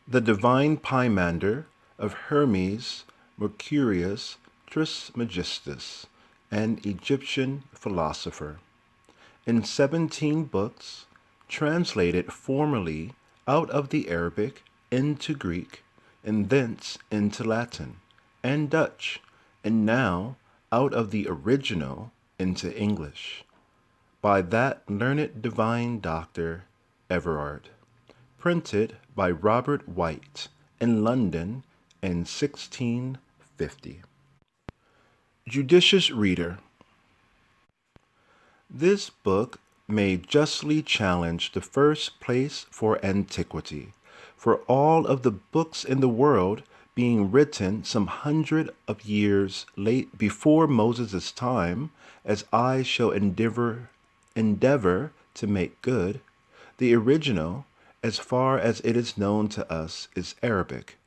the divine Pymander of Hermes, Mercurius, Trismegistus, an Egyptian philosopher, in 17 books, translated formerly out of the Arabic into Greek, and thence into Latin and Dutch, and now out of the original into English, by that learned divine Doctor Everard, printed by Robert White in London in 1650. Judicious Reader, this book may justly challenge the first place for antiquity, for all of the books in the world being written some hundred of years late before Moses' time, as I shall endeavor to make good, the original, as far as it is known to us, is Arabic,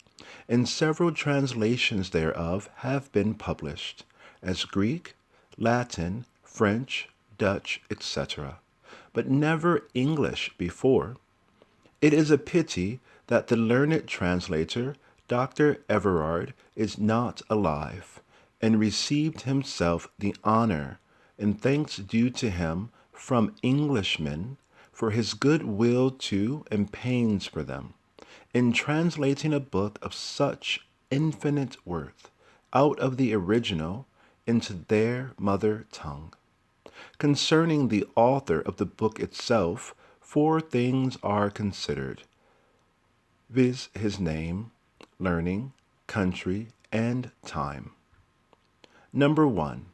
and several translations thereof have been published, as Greek, Latin, French, Dutch, etc., but never English before. It is a pity that the learned translator, Dr. Everard, is not alive, and received himself the honor and thanks due to him from Englishmen for his good will to and pains for them, in translating a book of such infinite worth out of the original into their mother tongue. Concerning the author of the book itself, 4 things are considered, viz., his name, learning, country, and time. Number 1.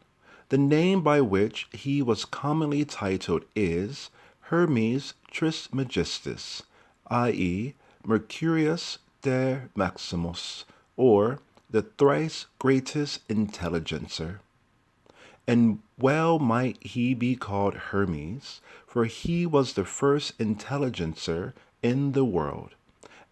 The name by which he was commonly titled is Hermes Trismegistus, i.e., Mercurius der Maximus, or the thrice greatest intelligencer. And well might he be called Hermes, for he was the first intelligencer in the world,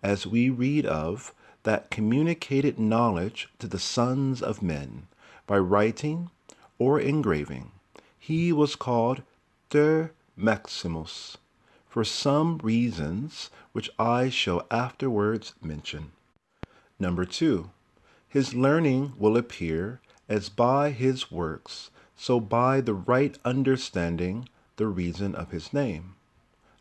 as we read of, that communicated knowledge to the sons of men by writing or engraving. He was called Der Maximus, for some reasons which I shall afterwards mention. Number 2. His learning will appear as by his works, so by the right understanding the reason of his name.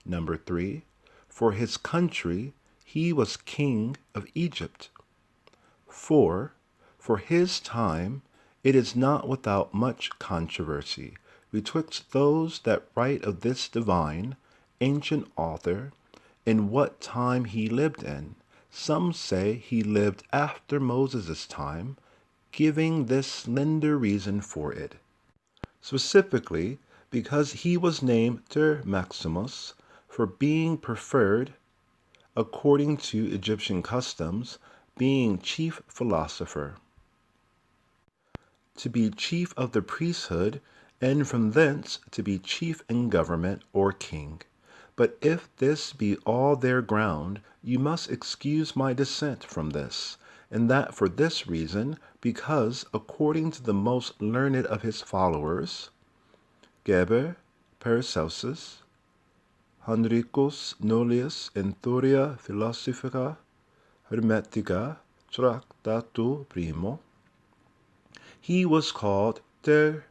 Number 3. For his country he was king of Egypt. 4. For his time it is not without much controversy betwixt those that write of this divine, ancient author, in what time he lived in. Some say he lived after Moses' time, giving this slender reason for it. Specifically, because he was named Der Maximus for being preferred, according to Egyptian customs, being chief philosopher, to be chief of the priesthood, and from thence to be chief in government or king. But if this be all their ground, you must excuse my dissent from this, and that for this reason, because, according to the most learned of his followers, Geber, Paracelsus, Henricus Nullius in Theoria Philosophica Hermetica Tractatus Primo, he was called Der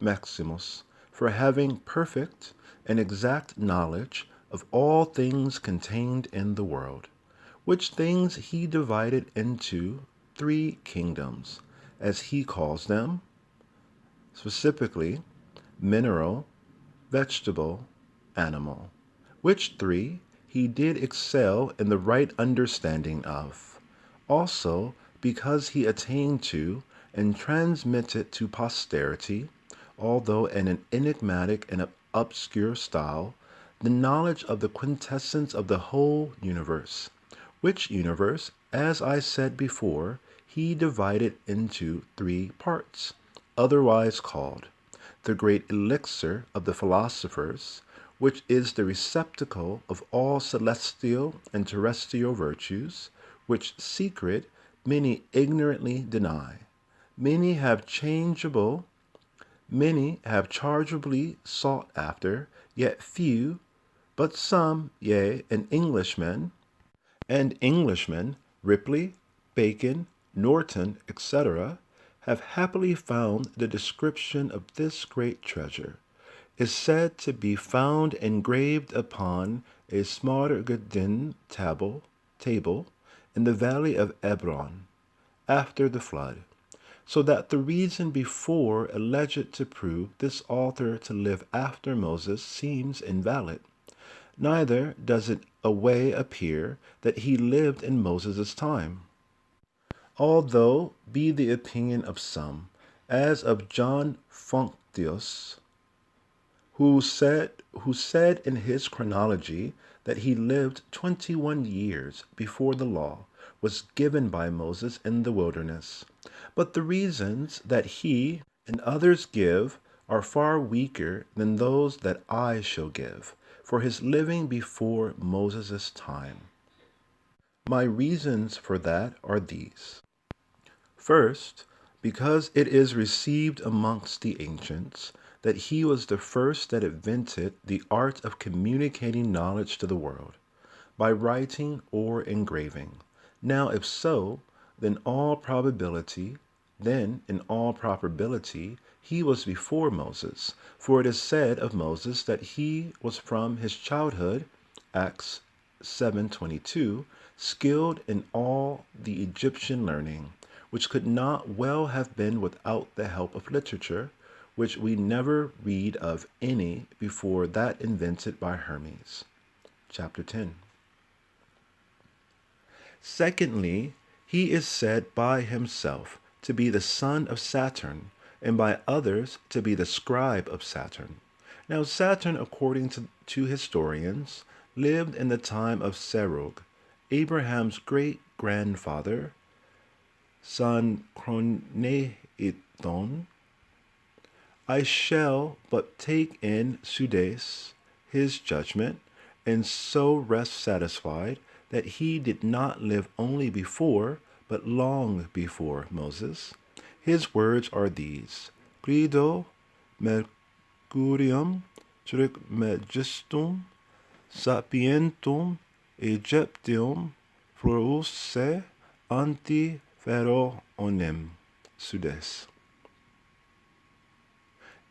Maximus for having perfect and exact knowledge of all things contained in the world, which things he divided into 3 kingdoms, as he calls them, specifically mineral, vegetable, animal, which 3 he did excel in the right understanding of. Also, because he attained to and transmitted to posterity, although in an enigmatic and obscure style, the knowledge of the quintessence of the whole universe, which universe, as I said before, he divided into 3 parts, otherwise called the great elixir of the philosophers, which is the receptacle of all celestial and terrestrial virtues, which secret many ignorantly deny. Many have chargeably sought after, yet few, but some, yea, an Englishman, and Englishmen, Ripley, Bacon, Norton, etc., have happily found the description of this great treasure is said to be found engraved upon a Smaragdin table in the valley of Ebron after the flood, so that the reason before alleged to prove this author to live after Moses seems invalid. Neither does it away appear that he lived in Moses' time. Although be the opinion of some, as of John Functius, who said in his chronology that he lived 21 years before the law was given by Moses in the wilderness. But the reasons that he and others give are far weaker than those that I shall give for his living before Moses' time. My reasons for that are these. First, because it is received amongst the ancients that he was the first that invented the art of communicating knowledge to the world, by writing or engraving. Now, if so, then in all probability, he was before Moses, for it is said of Moses that he was from his childhood, Acts 7:22, skilled in all the Egyptian learning, which could not well have been without the help of literature, which we never read of any before that invented by Hermes. Chapter 10. Secondly, he is said by himself to be the son of Saturn, and by others to be the scribe of Saturn. Now Saturn, according to historians, lived in the time of Serug, Abraham's great-grandfather, son Chroneiton. I shall but take in Sudes his judgment, and so rest satisfied that he did not live only before, but long before Moses. His words are these: Credo Mercurium Trismegistum sapientum Egyptium frusse anti Pharaonem Sudes.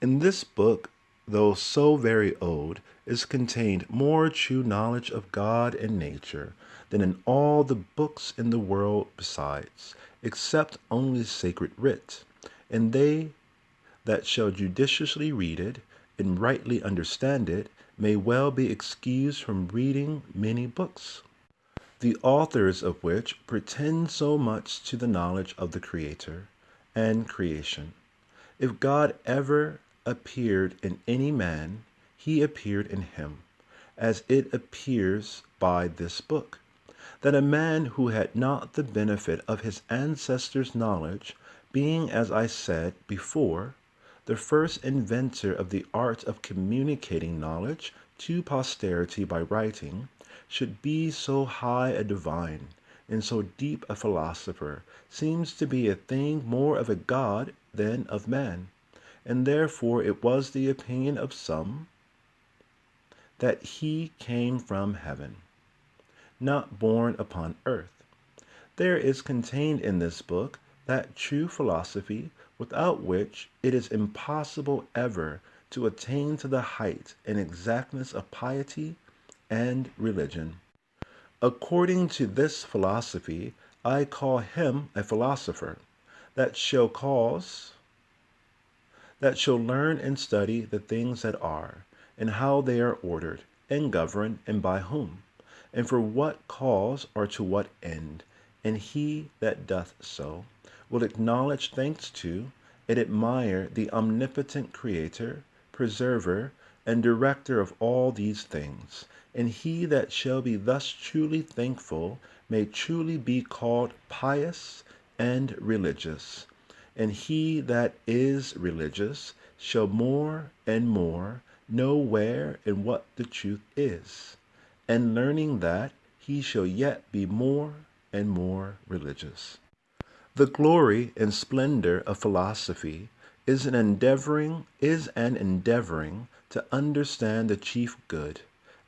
In this book, though so very old, is contained more true knowledge of God and nature than in all the books in the world besides, except only sacred writ, and they that shall judiciously read it and rightly understand it may well be excused from reading many books, the authors of which pretend so much to the knowledge of the Creator and creation. If God ever appeared in any man, he appeared in him, as it appears by this book, that a man who had not the benefit of his ancestors' knowledge, being, as I said before, the first inventor of the art of communicating knowledge to posterity by writing, should be so high a divine and so deep a philosopher, seems to be a thing more of a god than of man, and therefore it was the opinion of some that he came from heaven, not born upon earth. There is contained in this book that true philosophy without which it is impossible ever to attain to the height and exactness of piety and religion. According to this philosophy, I call him a philosopher that shall learn and study the things that are, and how they are ordered, and governed, and by whom, and for what cause or to what end. And he that doth so will acknowledge thanks to and admire the omnipotent Creator, Preserver, and Director of all these things. And he that shall be thus truly thankful may truly be called pious and religious. And he that is religious shall more and more know where and what the truth is, and learning that, he shall yet be more and more religious. The glory and splendor of philosophy is an endeavoring to understand the chief good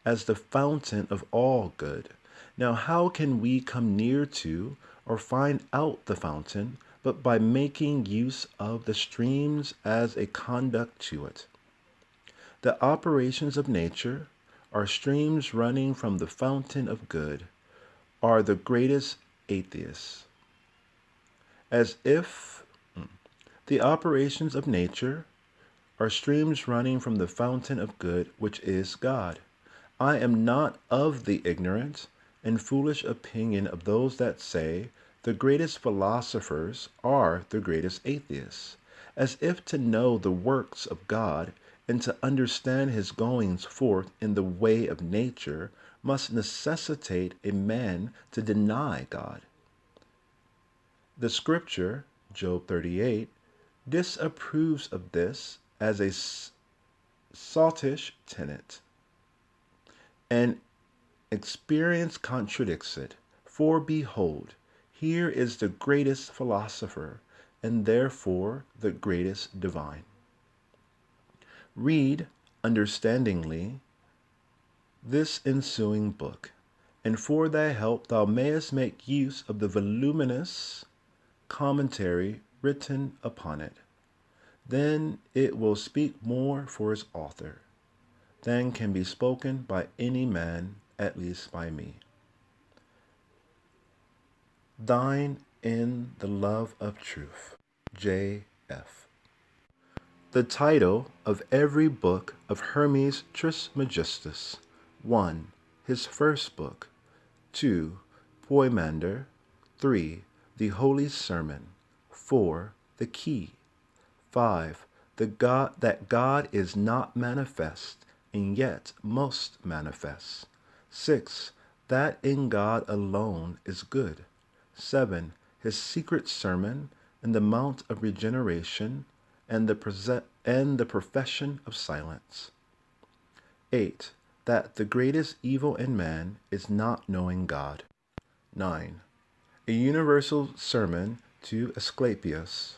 as the fountain of all good, Now how can we come near to or find out the fountain but by making use of the streams as a conduct to it? The operations of nature are streams running from the fountain of good, are the greatest atheists. As if the operations of nature are streams running from the fountain of good, which is God. I am not of the ignorant and foolish opinion of those that say the greatest philosophers are the greatest atheists, as if to know the works of God and to understand his goings forth in the way of nature must necessitate a man to deny God. The scripture, Job 38, disapproves of this as a sottish tenet, and experience contradicts it. For behold, here is the greatest philosopher, and therefore the greatest divine. Read understandingly this ensuing book, and for thy help thou mayest make use of the voluminous commentary written upon it. Then it will speak more for its author than can be spoken by any man, at least by me. Thine in the love of truth, J.F. The title of every book of Hermes Trismegistus: 1. His first book. 2. Poemander. 3. The Holy Sermon. 4. The Key. 5. That God is not manifest, and yet most manifest. 6. That in God alone is good. 7. His secret sermon in the Mount of Regeneration and the profession of silence. 8. That the greatest evil in man is not knowing God. 9. A universal sermon to Asclepius.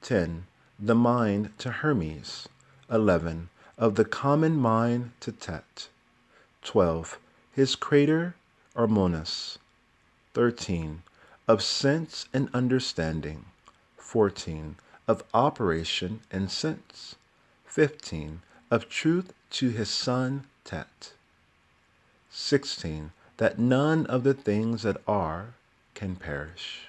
10. The mind to Hermes. 11. Of the common mind to Tet. 12. His crater Armonus. 13. Of sense and understanding. 14. Of operation and sense. 15. Of truth to his son Tet. 16. That none of the things that are can perish.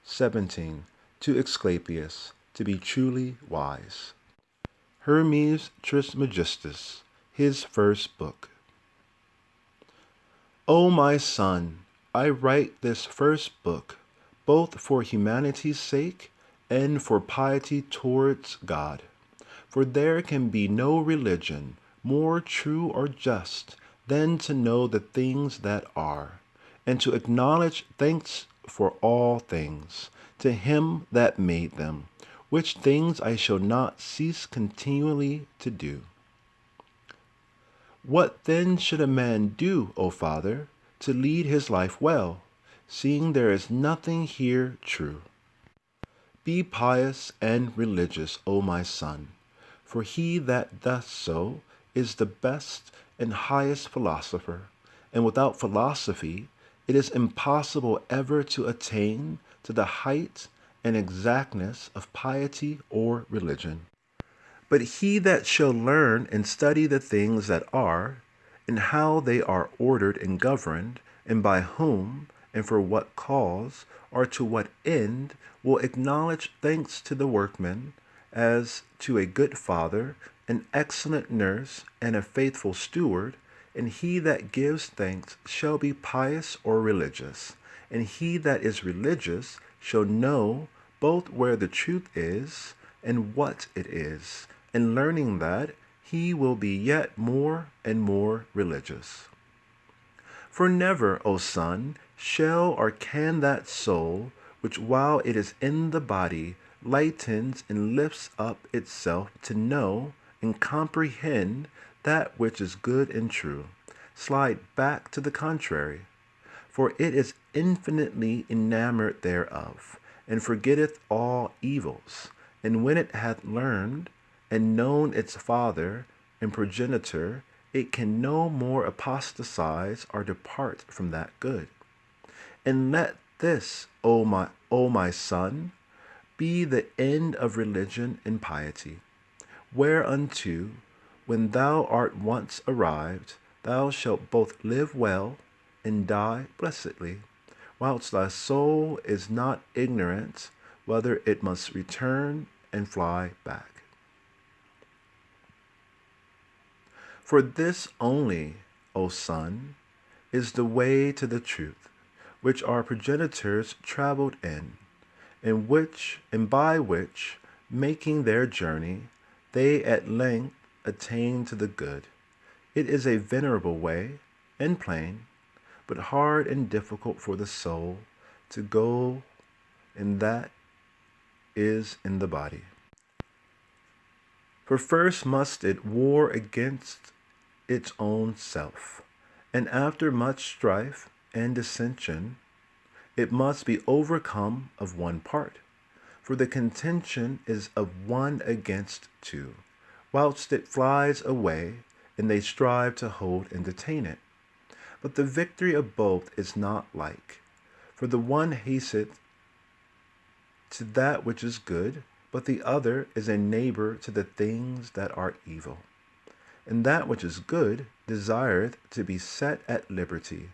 17. To Asclepius, to be truly wise. Hermes Trismegistus, his first book. O my son, I write this first book, both for humanity's sake and for piety towards God. For there can be no religion more true or just than to know the things that are, and to acknowledge thanks for all things to him that made them, which things I shall not cease continually to do. What then should a man do, O Father, to lead his life well, seeing there is nothing here true? Be pious and religious, O my son, for he that doth so is the best and highest philosopher, and without philosophy it is impossible ever to attain to the height and exactness of piety or religion. But he that shall learn and study the things that are, and how they are ordered and governed, and by whom, and for what cause, or to what end, will acknowledge thanks to the workman, as to a good father, an excellent nurse, and a faithful steward, and he that gives thanks shall be pious or religious, and he that is religious shall know both where the truth is and what it is, and learning that, he will be yet more and more religious. For never, O son, shall or can that soul, which while it is in the body, lightens and lifts up itself to know and comprehend that which is good and true, slide back to the contrary. For it is infinitely enamored thereof, and forgetteth all evils, and when it hath learned and known its father and progenitor, it can no more apostatize or depart from that good. And let this, O my son, be the end of religion and piety, whereunto, when thou art once arrived, thou shalt both live well and die blessedly, whilst thy soul is not ignorant whether it must return and fly back. For this only, O son, is the way to the truth, which our progenitors travelled in, and by which, making their journey, they at length attained to the good. It is a venerable way, and plain, but hard and difficult for the soul to go, and that is in the body. For first must it war against its own self, and after much strife and dissension, it must be overcome of one part. For the contention is of one against two, whilst it flies away, and they strive to hold and detain it. But the victory of both is not like. For the one hasteth to that which is good, but the other is a neighbor to the things that are evil. And that which is good desireth to be set at liberty,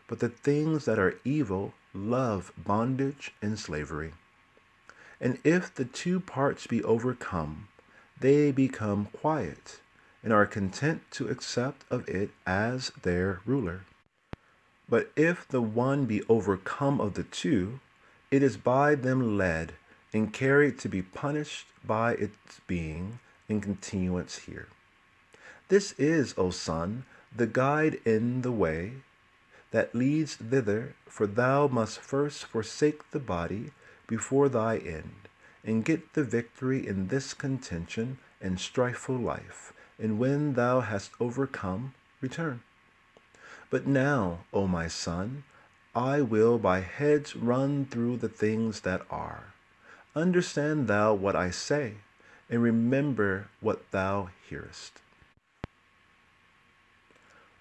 but the things that are evil love bondage and slavery. And if the two parts be overcome, they become quiet, and are content to accept of it as their ruler. But if the one be overcome of the two, it is by them led and carried to be punished by its being in continuance here. This is, O son, the guide in the way that leads thither, for thou must first forsake the body before thy end, and get the victory in this contention and strifeful life, and when thou hast overcome, return. But now, O my son, I will by heads run through the things that are. Understand thou what I say, and remember what thou hearest.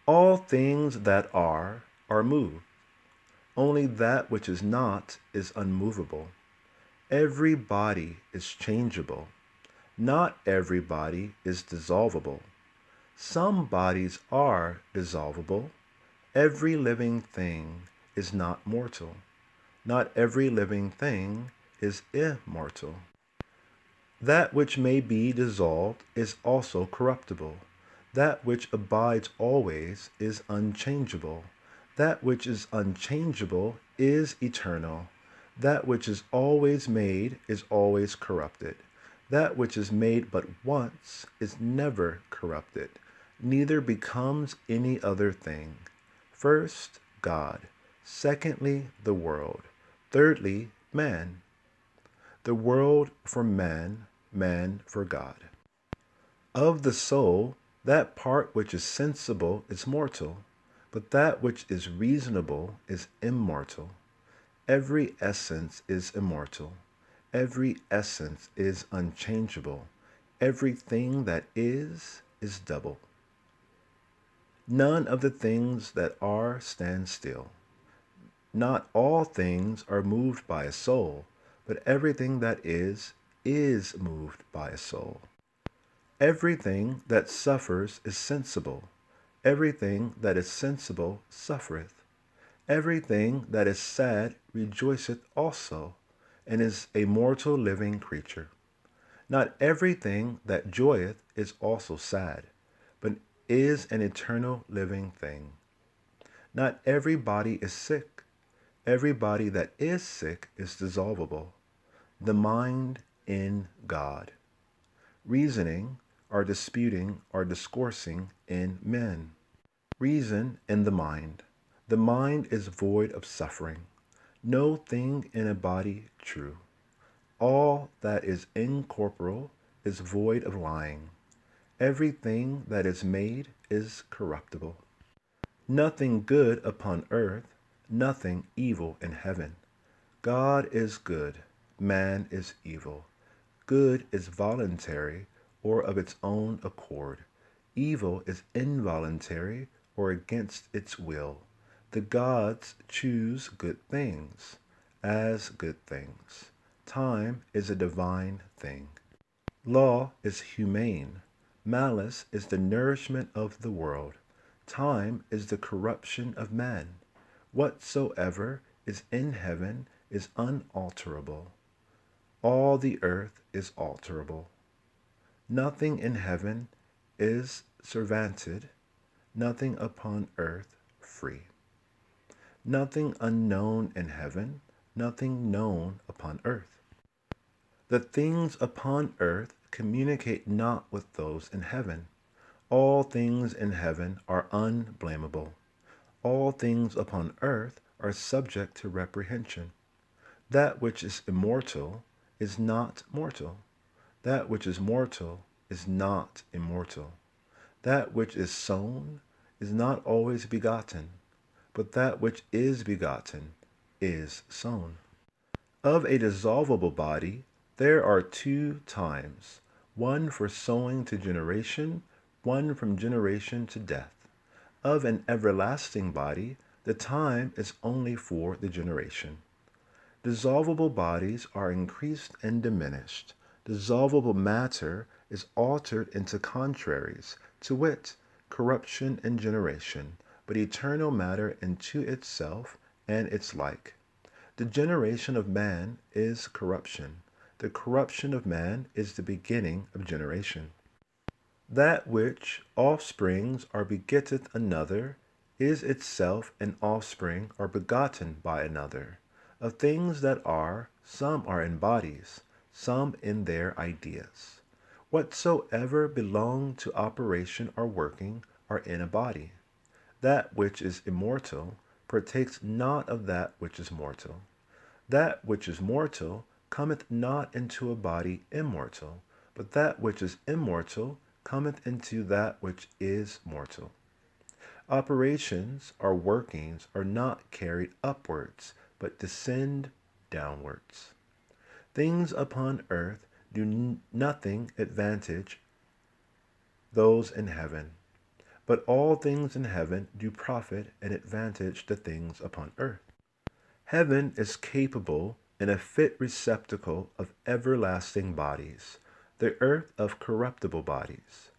All things that are moved. Only that which is not is unmovable. Every body is changeable. Not every body is dissolvable. Some bodies are dissolvable. Every living thing is not mortal. Not every living thing is immortal. That which may be dissolved is also corruptible. That which abides always is unchangeable. That which is unchangeable is eternal. That which is always made is always corrupted. That which is made but once is never corrupted, neither becomes any other thing. First, God. Secondly, the world. Thirdly, man. The world for man, man for God. Of the soul, that part which is sensible is mortal, but that which is reasonable is immortal. Every essence is immortal. Every essence is unchangeable. Everything that is double. None of the things that are stand still. Not all things are moved by a soul, but everything that is moved by a soul. Everything that suffers is sensible. Everything that is sensible suffereth. Everything that is sad rejoiceth also, and is a mortal living creature. Not everything that joyeth is also sad, but is an eternal living thing. Not every body is sick. Every body that is sick is dissolvable. The mind in God. Reasoning, or disputing, or discoursing in men. Reason in the mind. The mind is void of suffering. No thing in a body true. All that is incorporeal is void of lying. Everything that is made is corruptible. Nothing good upon earth, nothing evil in heaven. God is good, man is evil. Good is voluntary or of its own accord. Evil is involuntary or against its will. The gods choose good things as good things. Time is a divine thing. Law is humane. Malice is the nourishment of the world. Time is the corruption of man. Whatsoever is in heaven is unalterable. All the earth is alterable. Nothing in heaven is servanted, nothing upon earth free. Nothing unknown in heaven, nothing known upon earth. The things upon earth communicate not with those in heaven. All things in heaven are unblameable. All things upon earth are subject to reprehension. That which is immortal is not mortal. That which is mortal is not immortal. That which is sown is not always begotten, but that which is begotten is sown. Of a dissolvable body, there are two times, one for sowing to generation, one from generation to death. Of an everlasting body, the time is only for the generation. Dissolvable bodies are increased and diminished. Dissolvable matter is altered into contraries, to wit, corruption and generation, but eternal matter into itself and its like. The generation of man is corruption. The corruption of man is the beginning of generation. That which offsprings or begetteth another is itself an offspring or begotten by another. Of things that are, some are in bodies, some in their ideas. Whatsoever belong to operation or working are in a body. That which is immortal partakes not of that which is mortal. That which is mortal cometh not into a body immortal, but that which is immortal cometh into that which is mortal. Operations or workings are not carried upwards, but descend downwards. Things upon earth do nothing advantage those in heaven, but all things in heaven do profit and advantage the things upon earth. Heaven is capable and a fit receptacle of everlasting bodies, the earth of corruptible bodies.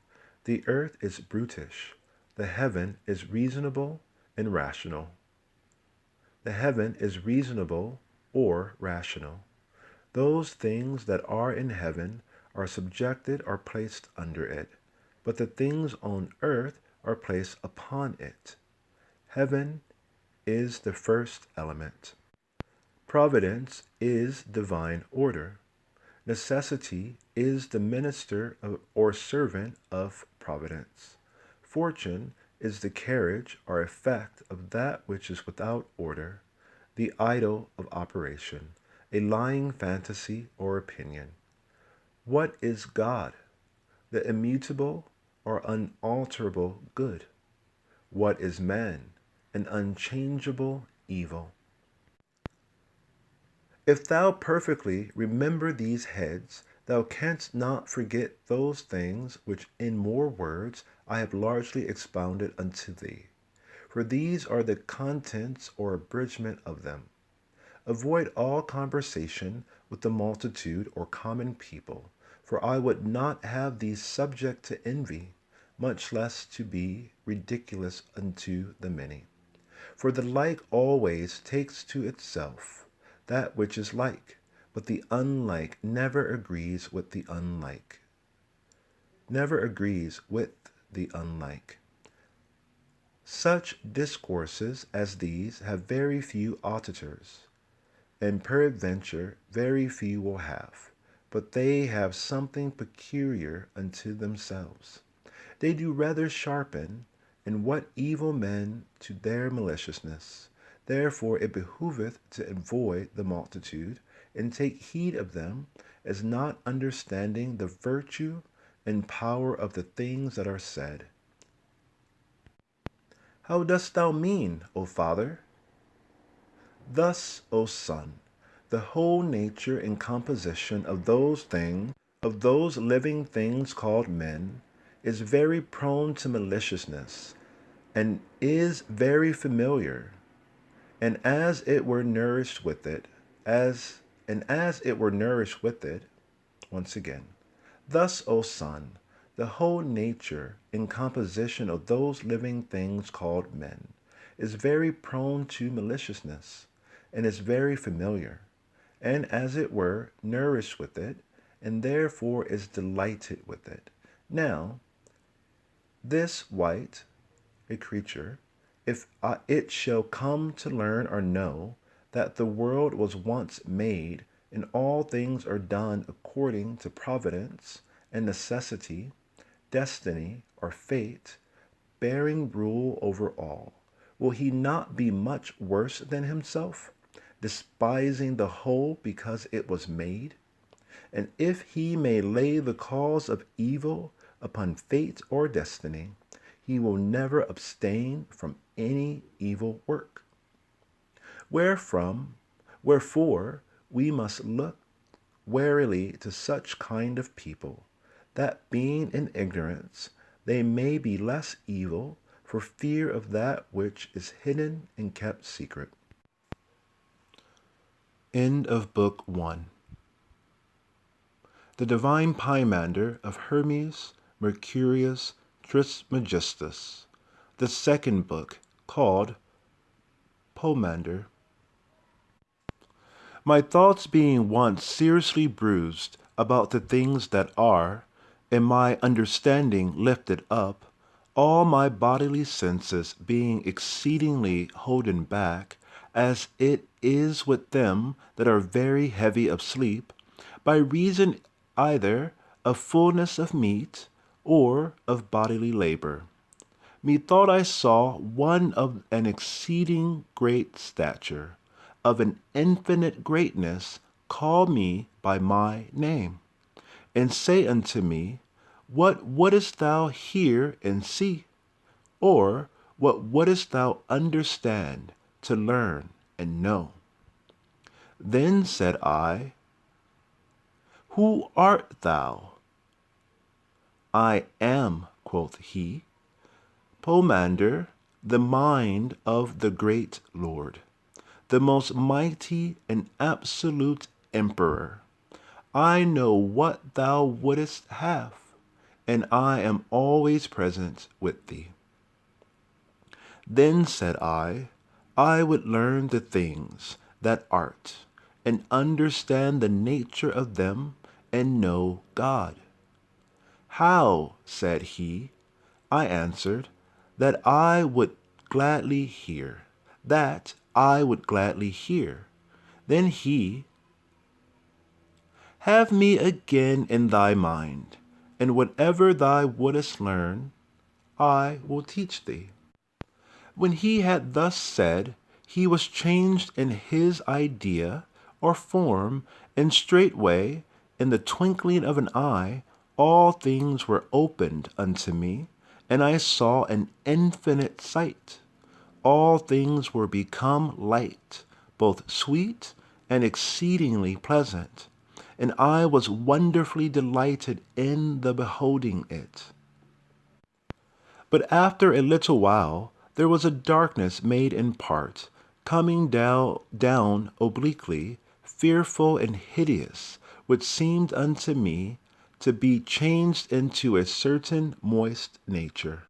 The earth is brutish, the heaven is reasonable and rational. The heaven is reasonable or rational. Those things that are in heaven are subjected or placed under it, but the things on earth are placed upon it. Heaven is the first element. Providence is divine order. Necessity is the minister or servant of providence. Fortune is the carriage or effect of that which is without order, the idol of operation, a lying fantasy or opinion. What is God? The immutable or unalterable good. What is man? An unchangeable evil. If thou perfectly remember these heads, thou canst not forget those things which in more words I have largely expounded unto thee. For these are the contents or abridgment of them. Avoid all conversation with the multitude or common people, for I would not have thee subject to envy, much less to be ridiculous unto the many. For the like always takes to itself that which is like, but the unlike never agrees with the unlike. Never agrees with the unlike. Such discourses as these have very few auditors, and peradventure very few will have, but they have something peculiar unto themselves. They do rather sharpen, and what evil men to their maliciousness. Therefore it behoveth to avoid the multitude, and take heed of them, as not understanding the virtue and power of the things that are said. How dost thou mean, O Father? Thus, O Son, the whole nature and composition of those things, of those living things called men, is very prone to maliciousness, and is very familiar, and as it were nourished with it, as it were nourished with it, once again. Thus, O son, the whole nature and composition of those living things called men is very prone to maliciousness, and is very familiar, and as it were nourished with it, and therefore is delighted with it. Now, this white, a creature, if it shall come to learn or know that the world was once made, and all things are done according to providence and necessity, destiny, or fate, bearing rule over all, will he not be much worse than himself, despising the whole because it was made? And if he may lay the cause of evil upon fate or destiny, he will never abstain from any evil work. Wherefore we must look warily to such kind of people, that being in ignorance, they may be less evil for fear of that which is hidden and kept secret. End of Book 1. The Divine Pymander of Hermes, Mercurius, Trismegistus. The second book, called Poemander. My thoughts being once seriously bruised about the things that are, and my understanding lifted up, all my bodily senses being exceedingly holden back, as it is with them that are very heavy of sleep, by reason either of fullness of meat or of bodily labor. Methought I saw one of an exceeding great stature, of an infinite greatness, call me by my name, and say unto me, What wouldest thou hear and see? Or what wouldest thou understand, to learn and know? Then said I, Who art thou? I am, quoth he, Poemander, the mind of the great Lord, the most mighty and absolute Emperor. I know what thou wouldest have, and I am always present with thee. Then said I would learn the things that art, and understand the nature of them, and know God. How? Said he. I answered, that I would gladly hear, that I would gladly hear. Then he, Have me again in thy mind, and whatever thou wouldest learn, I will teach thee. When he had thus said, he was changed in his idea or form, and straightway, in the twinkling of an eye, all things were opened unto me, and I saw an infinite sight. All things were become light, both sweet and exceedingly pleasant, and I was wonderfully delighted in the beholding it. But after a little while, there was a darkness made in part, coming down obliquely, fearful and hideous, which seemed unto me to be changed into a certain moist nature,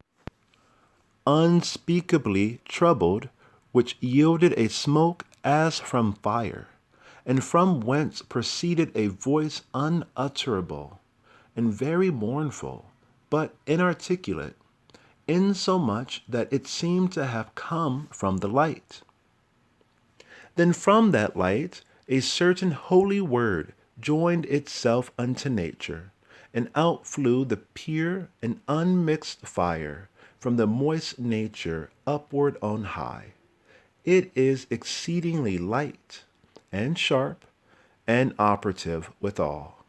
unspeakably troubled, which yielded a smoke as from fire, and from whence proceeded a voice unutterable, and very mournful, but inarticulate, insomuch that it seemed to have come from the light. Then from that light a certain holy word joined itself unto nature, and out flew the pure and unmixed fire from the moist nature upward on high. It is exceedingly light, and sharp, and operative withal.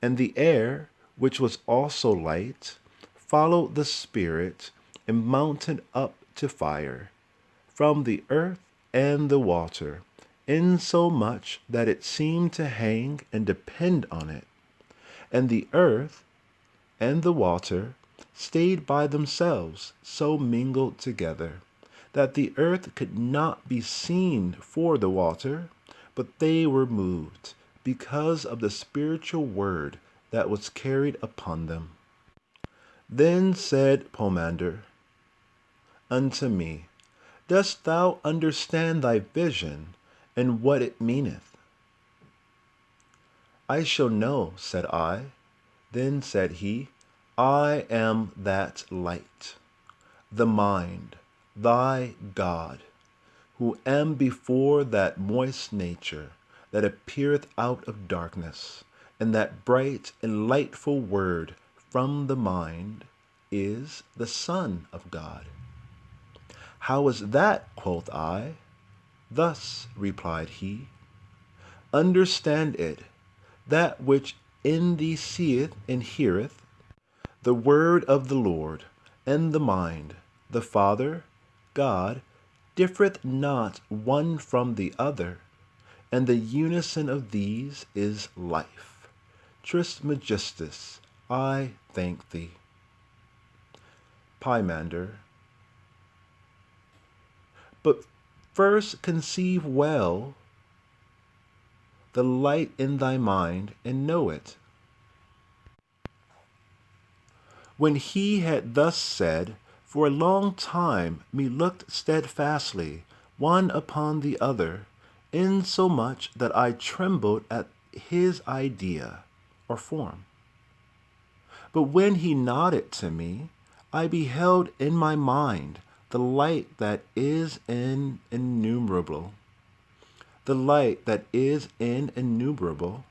And the air, which was also light, followed the Spirit, and mounted up to fire, from the earth and the water, insomuch that it seemed to hang and depend on it. And the earth and the water stayed by themselves, so mingled together, that the earth could not be seen for the water, but they were moved, because of the spiritual word that was carried upon them. Then said Poemander unto me, Dost thou understand thy vision, and what it meaneth? I shall know, said I. Then said he, I am that light, the mind, thy God, who am before that moist nature that appeareth out of darkness, and that bright and lightful word from the mind is the Son of God. How is that, quoth I? Thus, replied he, understand it, that which in thee seeth and heareth the word of the Lord, and the mind, the Father, God, differeth not one from the other, and the unison of these is life. Trismegistus, I thank thee. Pymander. But first conceive well the light in thy mind, and know it. When he had thus said, for a long time me looked steadfastly one upon the other, insomuch that I trembled at his idea or form. But when he nodded to me, I beheld in my mind the light that is innumerable, the light that is innumerable,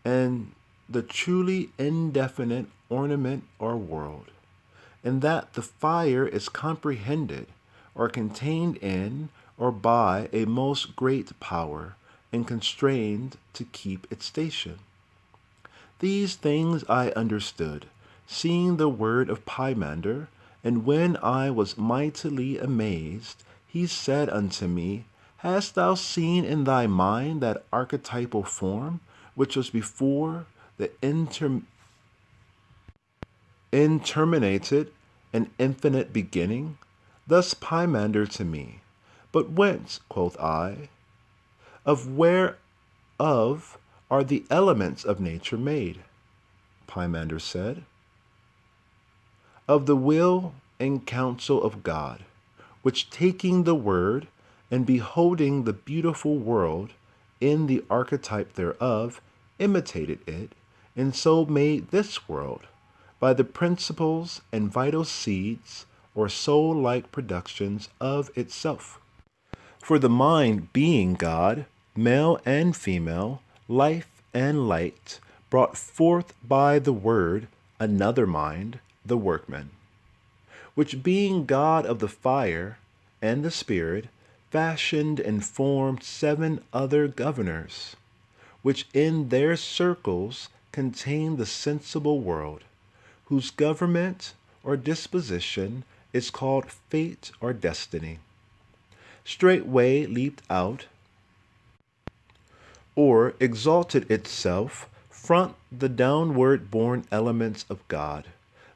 and the truly indefinite ornament or world, and that the fire is comprehended or contained in or by a most great power, and constrained to keep its station. These things I understood, seeing the word of Pymander, and when I was mightily amazed, he said unto me, Hast thou seen in thy mind that archetypal form, which was before the interminated and infinite beginning? Thus Pymander to me. But whence, quoth I, of whereof are the elements of nature made? Pymander said, of the will and counsel of God, which taking the word and beholding the beautiful world in the archetype thereof, imitated it, and so made this world, by the principles and vital seeds or soul-like productions of itself. For the mind being God, male and female, life and light, brought forth by the word another mind, the workman, which being God of the fire and the spirit, fashioned and formed 7 other governors, which in their circles contain the sensible world, whose government or disposition is called fate or destiny. Straightway leaped out, or exalted itself front the downward born elements of God,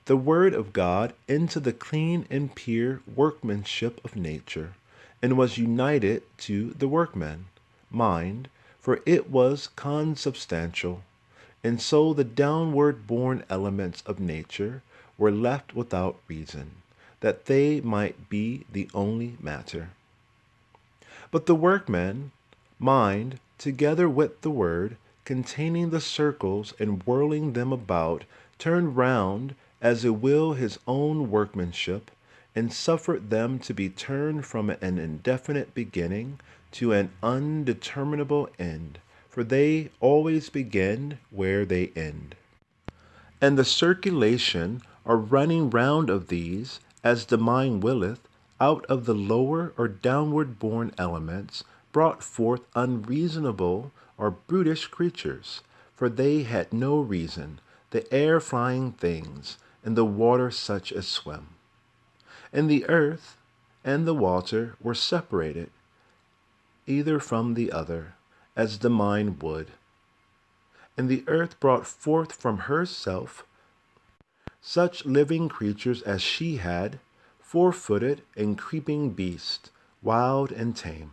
the word of God, into the clean and pure workmanship of nature, and was united to the workman, mind, for it was consubstantial, and so the downward born elements of nature were left without reason, that they might be the only matter. But the workman, mind, together with the word, containing the circles and whirling them about, turned round as it will his own workmanship, and suffered them to be turned from an indefinite beginning to an undeterminable end, for they always begin where they end. And the circulation or running round of these, as the mind willeth, out of the lower or downward born elements, brought forth unreasonable or brutish creatures, for they had no reason, the air flying things, and the water such as swim. And the earth and the water were separated, either from the other, as the mind would. And the earth brought forth from herself such living creatures as she had, four-footed and creeping beasts, wild and tame.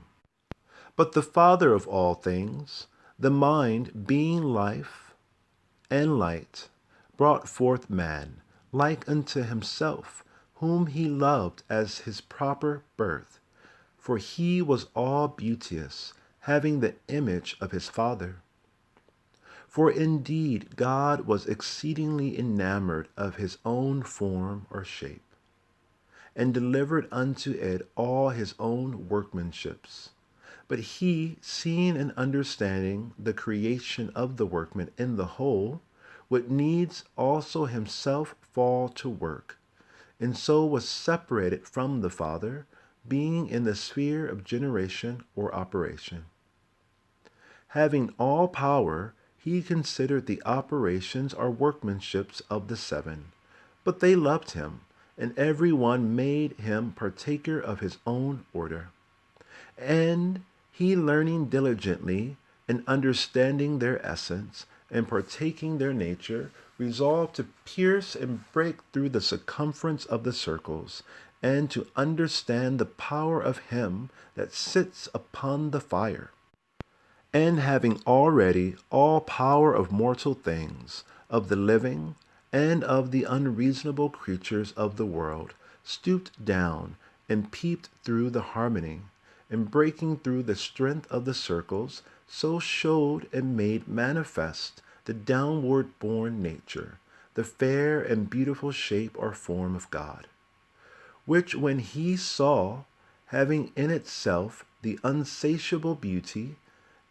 But the Father of all things, the mind being life and light, brought forth man, like unto himself, whom he loved as his proper birth. For he was all beauteous, having the image of his Father. For indeed God was exceedingly enamored of his own form or shape, and delivered unto it all his own workmanships. But he, seeing and understanding the creation of the workman in the whole, would needs also himself fall to work, and so was separated from the Father, being in the sphere of generation or operation. Having all power, he considered the operations or workmanships of the seven, but they loved him, and every one made him partaker of his own order. And he, learning diligently and understanding their essence and partaking their nature, resolved to pierce and break through the circumference of the circles, and to understand the power of him that sits upon the fire. And having already all power of mortal things, of the living, and of the unreasonable creatures of the world, stooped down and peeped through the harmony, and breaking through the strength of the circles, so showed and made manifest the downward born nature, the fair and beautiful shape or form of God, which when he saw, having in itself the unsatiable beauty,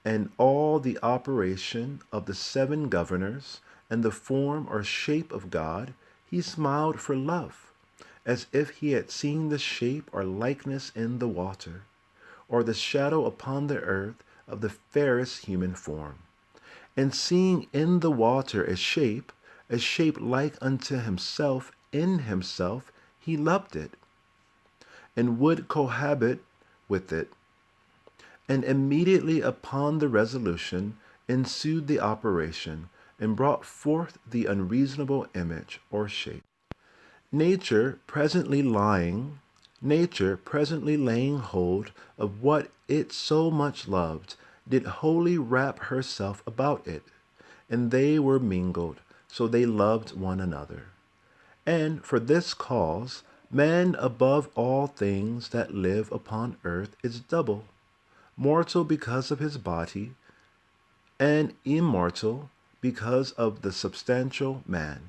and all the operation of the seven governors, and the form or shape of God, he smiled for love, as if he had seen the shape or likeness in the water, or the shadow upon the earth of the fairest human form. And seeing in the water a shape like unto himself in himself, he loved it, and would cohabit with it. And immediately upon the resolution ensued the operation, and brought forth the unreasonable image or shape. Nature presently laying hold of what it so much loved, did wholly wrap herself about it, and they were mingled, so they loved one another. And for this cause, man above all things that live upon earth is double, mortal because of his body, and immortal because of the substantial man.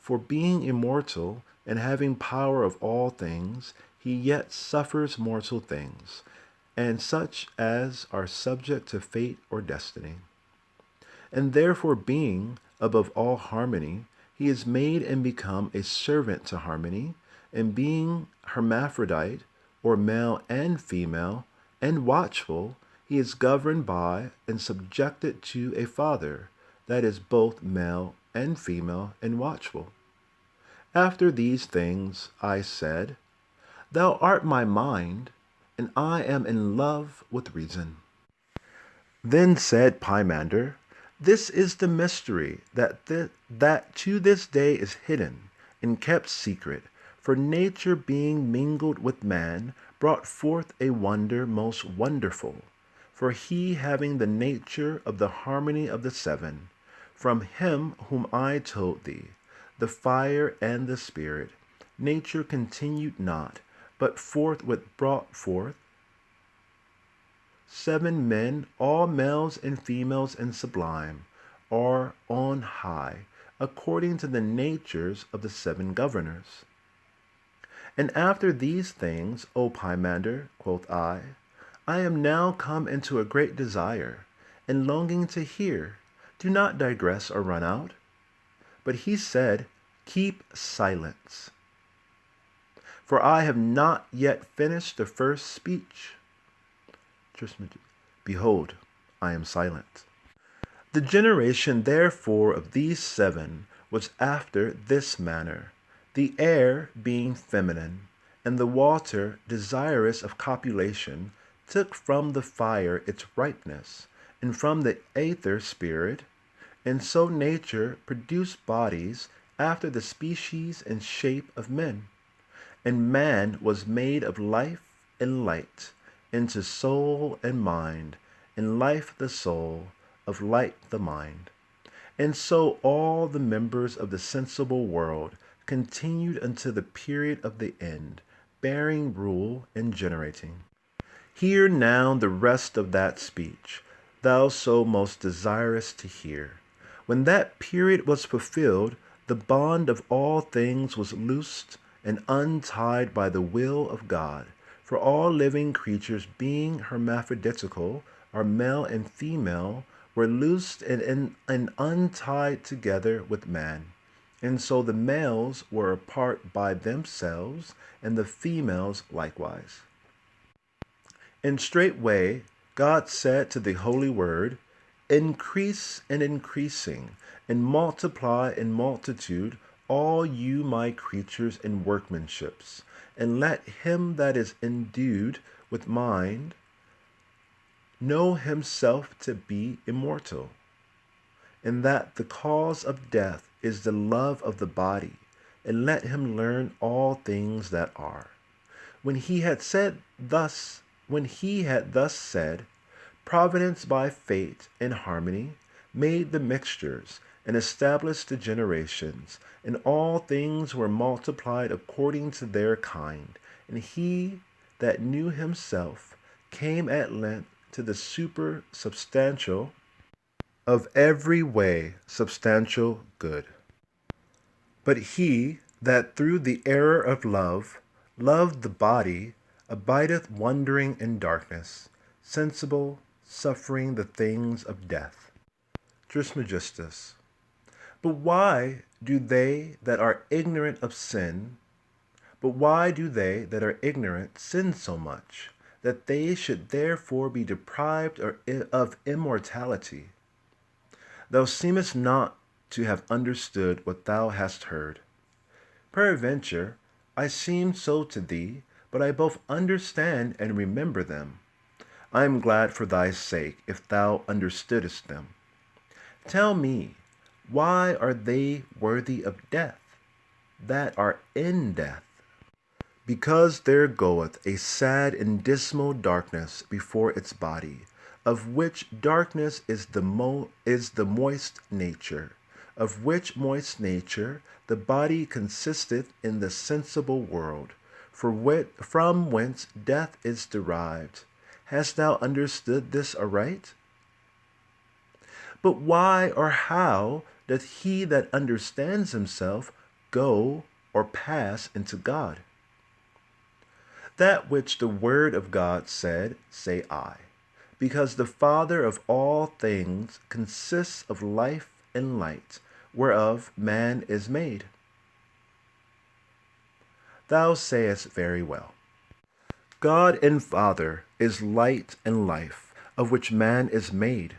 For being immortal and having power of all things, he yet suffers mortal things, and such as are subject to fate or destiny. And therefore being above all harmony, he is made and become a servant to harmony, and being hermaphrodite, or male and female, and watchful, he is governed by and subjected to a Father, that is both male and female and watchful. After these things I said, Thou art my mind, and I am in love with reason. Then said Pymander, This is the mystery that to this day is hidden and kept secret, for nature being mingled with man brought forth a wonder most wonderful. For he, having the nature of the harmony of the seven, from him whom I told thee, the fire and the spirit, nature continued not, but forthwith brought forth 7 men, all males and females and sublime, are on high, according to the natures of the 7 governors. And after these things, O Pymander, quoth I am now come into a great desire, and longing to hear. Do not digress or run out. But he said, Keep silence, for I have not yet finished the first speech. Behold, I am silent. The generation therefore of these 7 was after this manner, the air being feminine, and the water desirous of copulation, took from the fire its ripeness, and from the aether spirit And so nature produced bodies after the species and shape of men. And man was made of life and light, into soul and mind, and life the soul, of light the mind. And so all the members of the sensible world continued until the period of the end, bearing rule and generating. Hear now the rest of that speech, thou so most desirous to hear. When that period was fulfilled, the bond of all things was loosed and untied by the will of God. For all living creatures, being hermaphroditical, or male and female, were loosed and untied together with man. And so the males were apart by themselves, and the females likewise. And straightway God said to the Holy Word, increase and increasing, and multiply in multitude all you my creatures and workmanships, and let him that is endued with mind know himself to be immortal, and that the cause of death is the love of the body, and let him learn all things that are. When he had thus said, Providence by fate and harmony made the mixtures, and established the generations, and all things were multiplied according to their kind. And he that knew himself came at length to the supersubstantial of every way substantial good. But he that through the error of love loved the body abideth wandering in darkness, sensible, suffering the things of death. Trismegistus. But why do they that are ignorant sin so much, that they should therefore be deprived of immortality? Thou seemest not to have understood what thou hast heard. Peradventure, I seem so to thee, but I both understand and remember them. I am glad for thy sake, if thou understoodest them. Tell me, why are they worthy of death, that are in death? Because there goeth a sad and dismal darkness before its body, of which darkness is the moist nature, of which moist nature the body consisteth in the sensible world, from whence death is derived. Hast thou understood this aright? But why or how doth he that understands himself go or pass into God? That which the word of God said, say I, because the Father of all things consists of life and light, whereof man is made. Thou sayest very well. God and Father is light and life, of which man is made.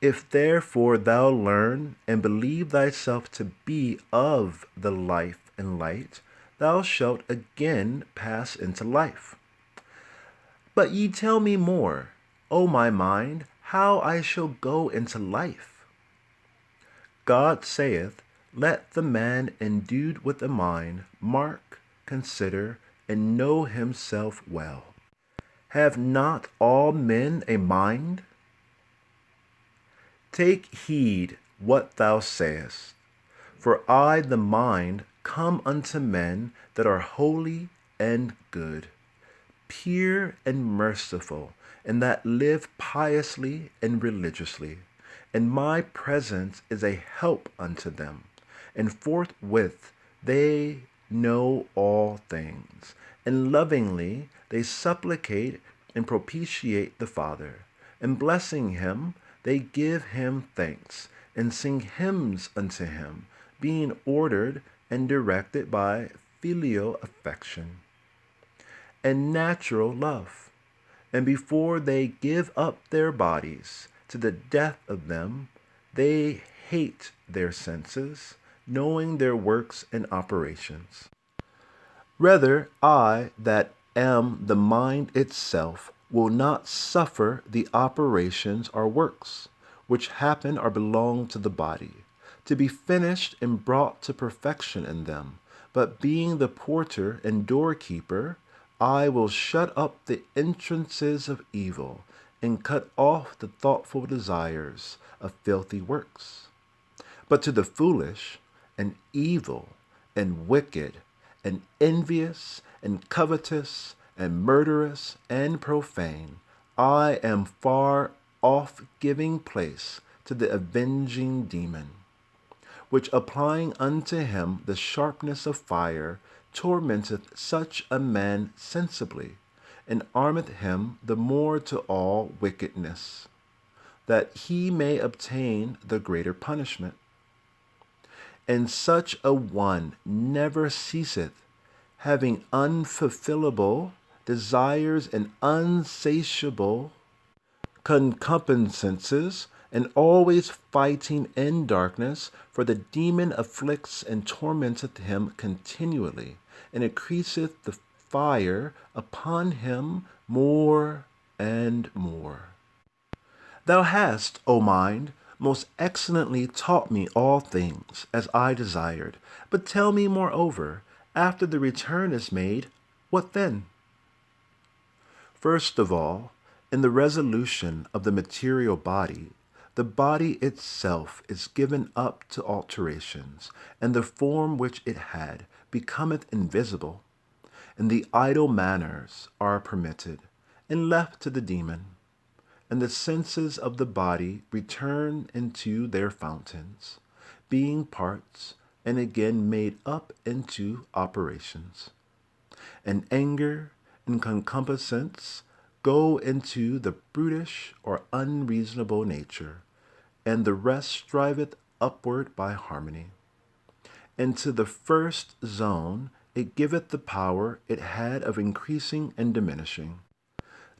If therefore thou learn and believe thyself to be of the life and light, thou shalt again pass into life. But ye tell me more, O my mind, how I shall go into life. God saith, Let the man endued with a mind mark, consider, and know himself well. Have not all men a mind? Take heed what thou sayest. For I, the mind, come unto men that are holy and good, pure and merciful, and that live piously and religiously. And my presence is a help unto them, and forthwith they know all things, and lovingly they supplicate and propitiate the Father, and blessing him, they give him thanks, and sing hymns unto him, being ordered and directed by filial affection and natural love. And before they give up their bodies to the death of them, they hate their senses, knowing their works and operations. Rather, I that am the mind itself will not suffer the operations or works, which happen or belong to the body, to be finished and brought to perfection in them. But being the porter and doorkeeper, I will shut up the entrances of evil, and cut off the thoughtful desires of filthy works. But to the foolish, and evil, and wicked, and envious, and covetous, and murderous, and profane, I am far off giving place to the avenging demon, which applying unto him the sharpness of fire, tormenteth such a man sensibly, and armeth him the more to all wickedness, that he may obtain the greater punishment. And such a one never ceaseth, having unfulfillable desires and unsatiable concupiscences, and always fighting in darkness, for the demon afflicts and tormenteth him continually, and increaseth the fire upon him more and more. Thou hast, O mind, most excellently taught me all things, as I desired. But tell me moreover, after the return is made, what then? First of all, in the resolution of the material body, the body itself is given up to alterations, and the form which it had becometh invisible, and the idle manners are permitted, and left to the demon, and the senses of the body return into their fountains, being parts, and again made up into operations. And anger and concupiscence go into the brutish or unreasonable nature, and the rest striveth upward by harmony. And to the first zone it giveth the power it had of increasing and diminishing.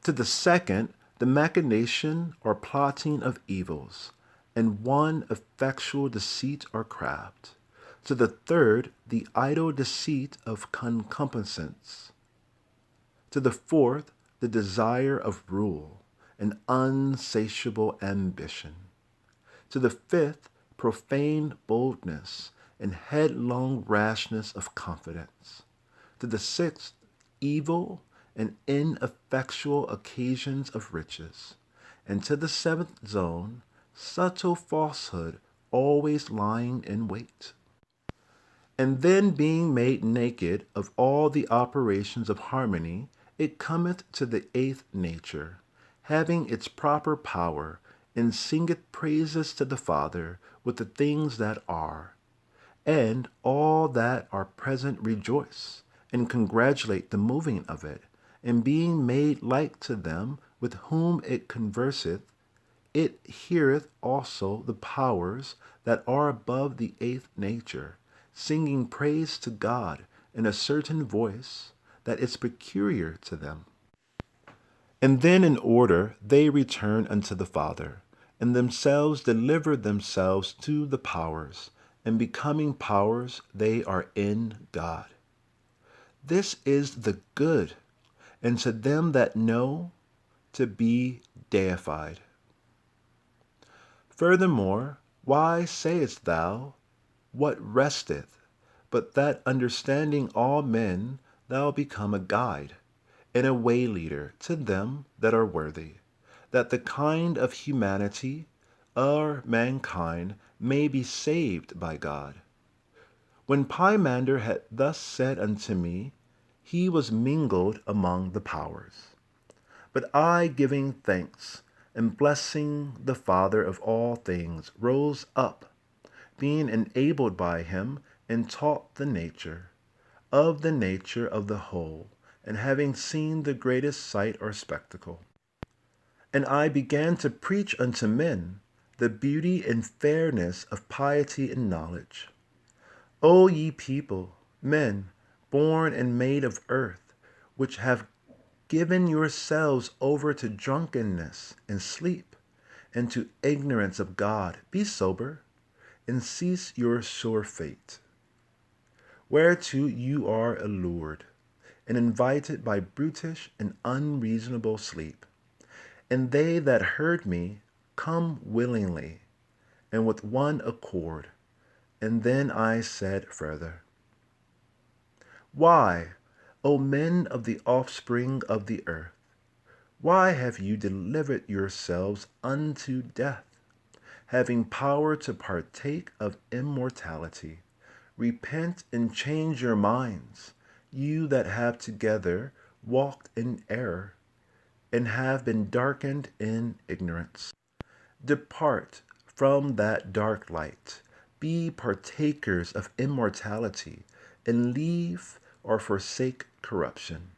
To the second, the machination or plotting of evils, and one effectual deceit or craft. To the third, the idle deceit of concupiscence. To the fourth, the desire of rule, and unsatiable ambition. To the fifth, profane boldness, and headlong rashness of confidence. To the sixth, evil and ineffectual occasions of riches. And to the seventh zone, subtle falsehood always lying in wait. And then being made naked of all the operations of harmony, it cometh to the eighth nature, having its proper power, and singeth praises to the Father with the things that are. And all that are present rejoice, and congratulate the moving of it, and being made like to them with whom it converseth, it heareth also the powers that are above the eighth nature, singing praise to God in a certain voice that is peculiar to them. And then in order they return unto the Father, and themselves deliver themselves to the powers, and becoming powers they are in God. This is the good, and to them that know, to be deified. Furthermore, why sayest thou, what resteth, but that understanding all men thou become a guide, and a way leader to them that are worthy, that the kind of humanity, or mankind, may be saved by God. When Pymander had thus said unto me, he was mingled among the powers. But I, giving thanks, and blessing the Father of all things, rose up, being enabled by him, and taught the nature of the whole, and having seen the greatest sight or spectacle. And I began to preach unto men the beauty and fairness of piety and knowledge. O ye people, men, born and made of earth, which have given yourselves over to drunkenness and sleep, and to ignorance of God, be sober, and cease your sure fate, whereto you are allured, and invited by brutish and unreasonable sleep. And they that heard me come willingly and with one accord. And then I said further, Why, O men of the offspring of the earth, why have you delivered yourselves unto death, having power to partake of immortality? Repent and change your minds, you that have together walked in error, and have been darkened in ignorance. Depart from that dark light, be partakers of immortality, and leave or forsake corruption.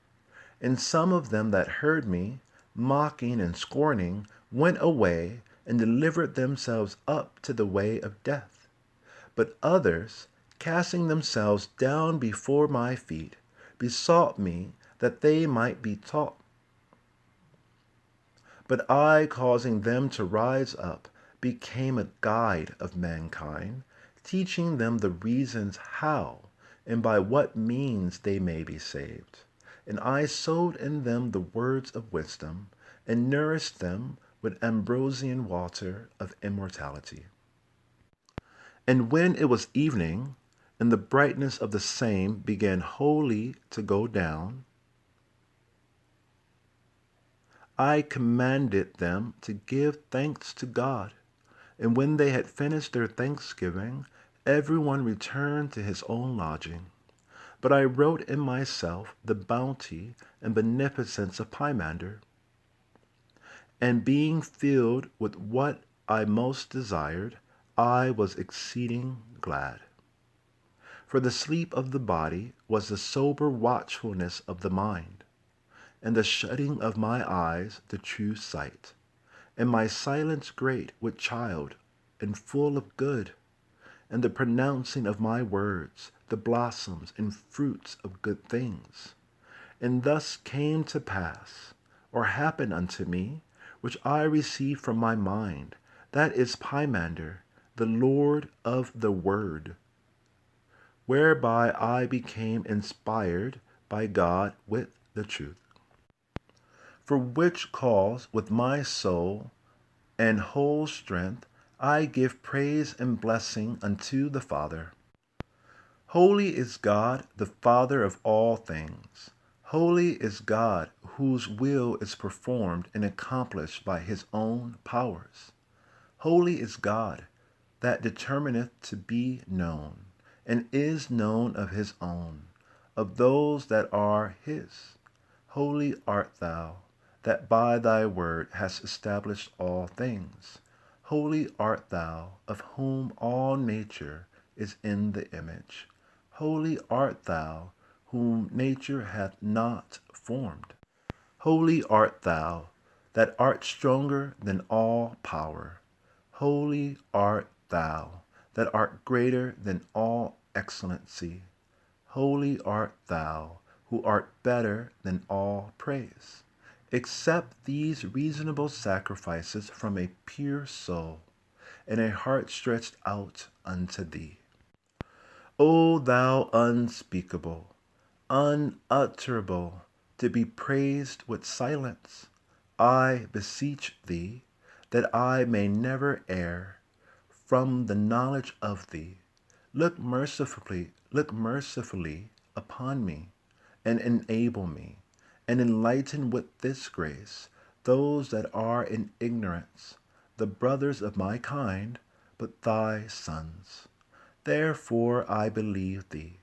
And some of them that heard me, mocking and scorning, went away and delivered themselves up to the way of death. But others, casting themselves down before my feet, besought me that they might be taught. But I, causing them to rise up, became a guide of mankind, teaching them the reasons how and by what means they may be saved. And I sowed in them the words of wisdom, and nourished them with ambrosian water of immortality. And when it was evening, and the brightness of the same began wholly to go down, I commanded them to give thanks to God. And when they had finished their thanksgiving, everyone returned to his own lodging. But I wrote in myself the bounty and beneficence of Pymander. And being filled with what I most desired, I was exceeding glad. For the sleep of the body was the sober watchfulness of the mind, and the shutting of my eyes the true sight, and my silence great with child, and full of good, and the pronouncing of my words the blossoms and fruits of good things. And thus came to pass, or happened unto me, which I received from my mind, that is Pymander, the Lord of the Word, whereby I became inspired by God with the truth. For which cause with my soul and whole strength I give praise and blessing unto the Father. Holy is God, the Father of all things. Holy is God, whose will is performed and accomplished by his own powers. Holy is God, that determineth to be known, and is known of his own, of those that are his. Holy art thou, that by thy word hast established all things. Holy art thou, of whom all nature is in the image. Holy art thou, whom nature hath not formed. Holy art thou, that art stronger than all power. Holy art thou, that art greater than all excellency. Holy art thou, who art better than all praise. Accept these reasonable sacrifices from a pure soul, and a heart stretched out unto thee. O thou unspeakable, unutterable, to be praised with silence, I beseech thee, that I may never err from the knowledge of thee. Look mercifully upon me, and enable me, and enlighten with this grace those that are in ignorance, the brothers of my kind, but thy sons. Therefore I believe thee,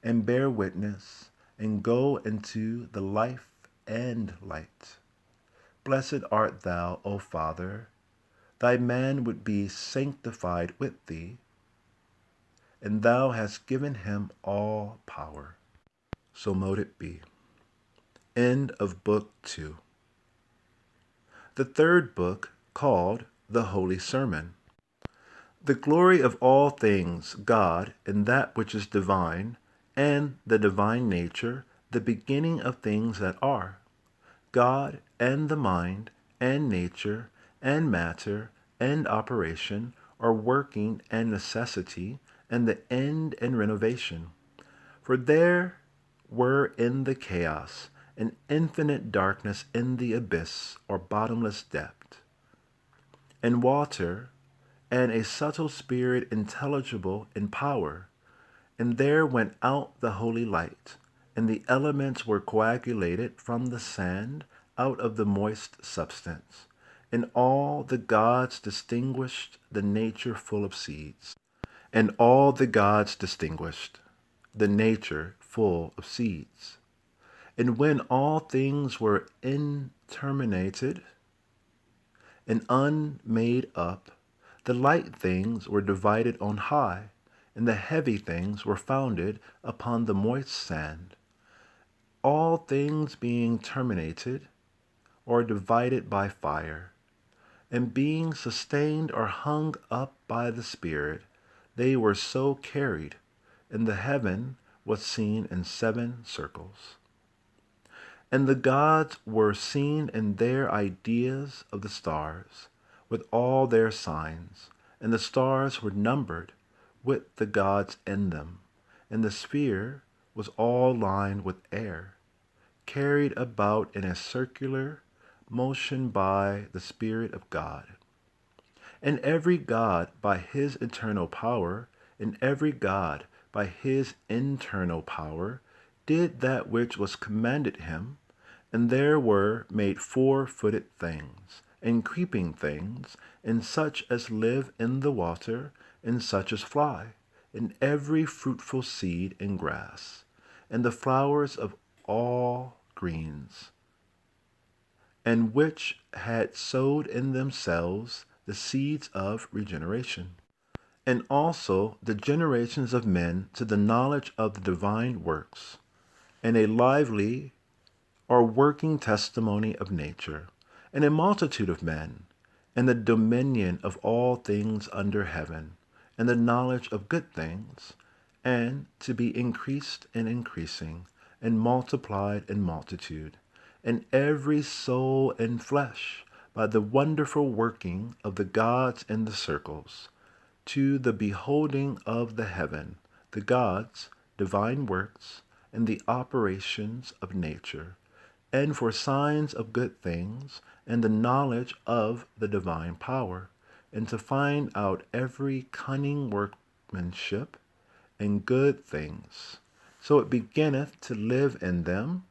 and bear witness, and go into the life and light. Blessed art thou, O Father, thy man would be sanctified with thee, and thou hast given him all power. So mote it be. End of Book 2. The third book, called the Holy Sermon. The glory of all things, God, and that which is divine, and the divine nature, the beginning of things that are. God, and the mind, and nature, and matter, and operation, are working and necessity, and the end and renovation. For there were in the chaos an infinite darkness in the abyss or bottomless depth. and water, and a subtle spirit intelligible in power. And there went out the holy light, and the elements were coagulated from the sand out of the moist substance. And all the gods distinguished the nature full of seeds. And all the gods distinguished the nature full of seeds. And when all things were interminated and unmade up, the light things were divided on high, and the heavy things were founded upon the moist sand. All things being terminated or divided by fire, and being sustained or hung up by the Spirit, they were so carried, and the heaven was seen in 7 circles. And the gods were seen in their ideas of the stars, with all their signs, and the stars were numbered with the gods in them, and the sphere was all lined with air, carried about in a circular motion by the Spirit of God. And every god by his eternal power, and every god by his internal power, did that which was commanded him. And there were made 4-footed things, and creeping things, and such as live in the water, and such as fly, and every fruitful seed and grass, and the flowers of all greens, and which had sowed in themselves the seeds of regeneration, and also the generations of men to the knowledge of the divine works, and a lively or working testimony of nature, and a multitude of men, and the dominion of all things under heaven, and the knowledge of good things, and to be increased and increasing, and multiplied in multitude, and every soul and flesh, by the wonderful working of the gods in the circles, to the beholding of the heaven, the gods, divine works, and the operations of nature, and for signs of good things, and the knowledge of the divine power, and to find out every cunning workmanship and good things. So it beginneth to live in them,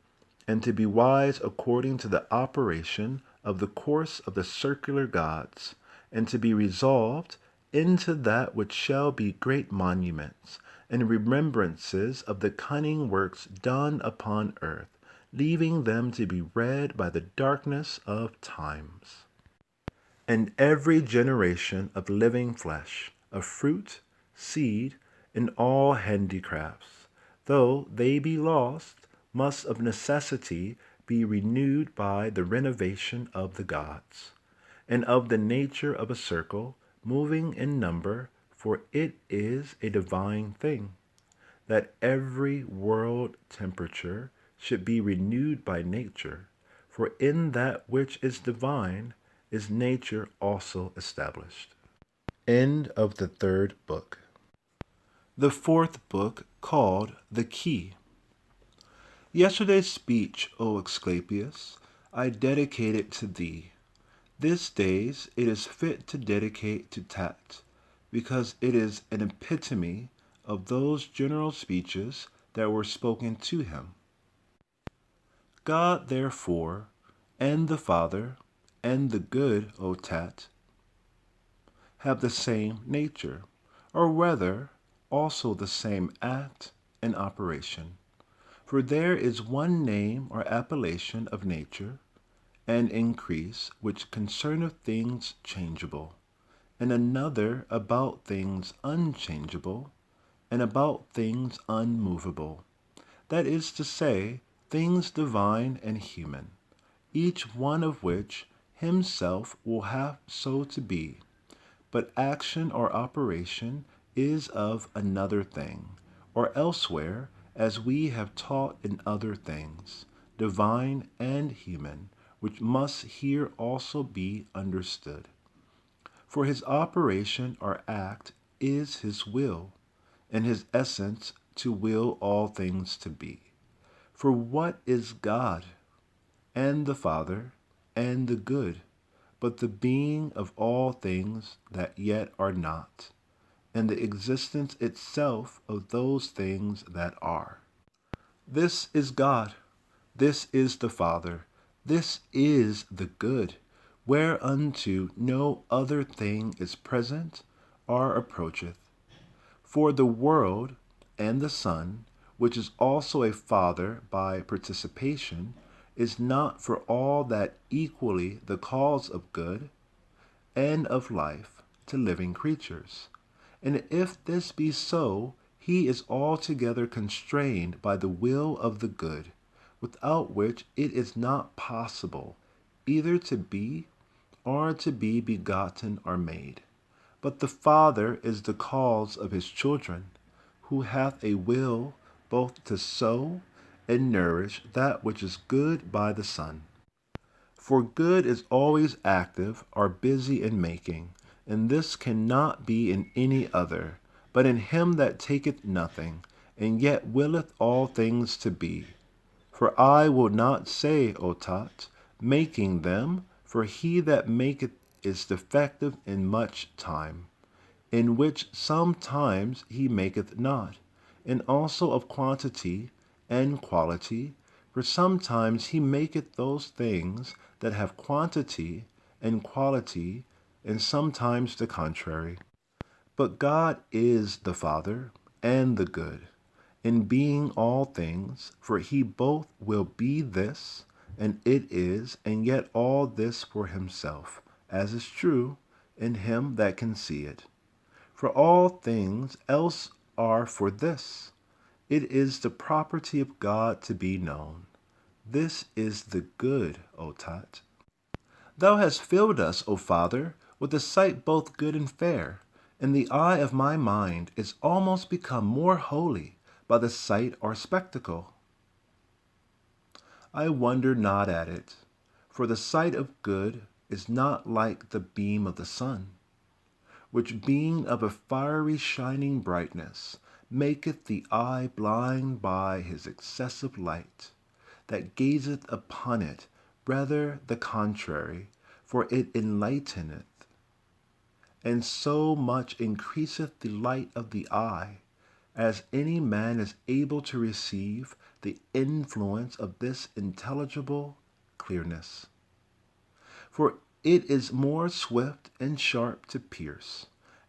and to be wise according to the operation of the course of the circular gods, and to be resolved into that which shall be great monuments, and remembrances of the cunning works done upon earth, leaving them to be read by the darkness of times. And every generation of living flesh, of fruit, seed, and all handicrafts, though they be lost, must of necessity be renewed by the renovation of the gods, and of the nature of a circle, moving in number, for it is a divine thing, that every world temperature should be renewed by nature, for in that which is divine is nature also established. End of the 3rd book. The 4th book, called The Key. Yesterday's speech, O Asclepius, I dedicated to thee. This days it is fit to dedicate to Tat, because it is an epitome of those general speeches that were spoken to him. God, therefore, and the Father, and the good, O Tat, have the same nature, or rather, also the same act and operation. For there is one name or appellation of nature, and increase, which concerneth things changeable, and another about things unchangeable, and about things unmovable. That is to say, things divine and human, each one of which himself will have so to be. But action or operation is of another thing, or elsewhere, as we have taught in other things, divine and human, which must here also be understood. For his operation or act is his will, and his essence to will all things to be. For what is God, and the Father, and the good, but the being of all things that yet are not, and the existence itself of those things that are. This is God, this is the Father, this is the good, whereunto no other thing is present or approacheth. For the world and the Son, which is also a Father by participation, is not for all that equally the cause of good and of life to living creatures. And if this be so, he is altogether constrained by the will of the good, without which it is not possible either to be or to be begotten or made. But the Father is the cause of his children, who hath a will both to sow and nourish that which is good by the Son. For good is always active or busy in making, and this cannot be in any other, but in him that taketh nothing, and yet willeth all things to be. For I will not say, Otat, making them, for he that maketh is defective in much time, in which sometimes he maketh not, and also of quantity and quality, for sometimes he maketh those things that have quantity and quality, and sometimes the contrary. But God is the Father and the good, in being all things, for he both will be this, and it is, and yet all this for himself, as is true, in him that can see it. For all things else are for this. It is the property of God to be known. This is the good, O Tat. Thou hast filled us, O Father, with a sight both good and fair, and the eye of my mind is almost become more holy by the sight or spectacle. I wonder not at it, for the sight of good is not like the beam of the sun, which being of a fiery shining brightness, maketh the eye blind by his excessive light, that gazeth upon it, rather the contrary, for it enlighteneth, and so much increaseth the light of the eye, as any man is able to receive the influence of this intelligible clearness. For it is more swift and sharp to pierce,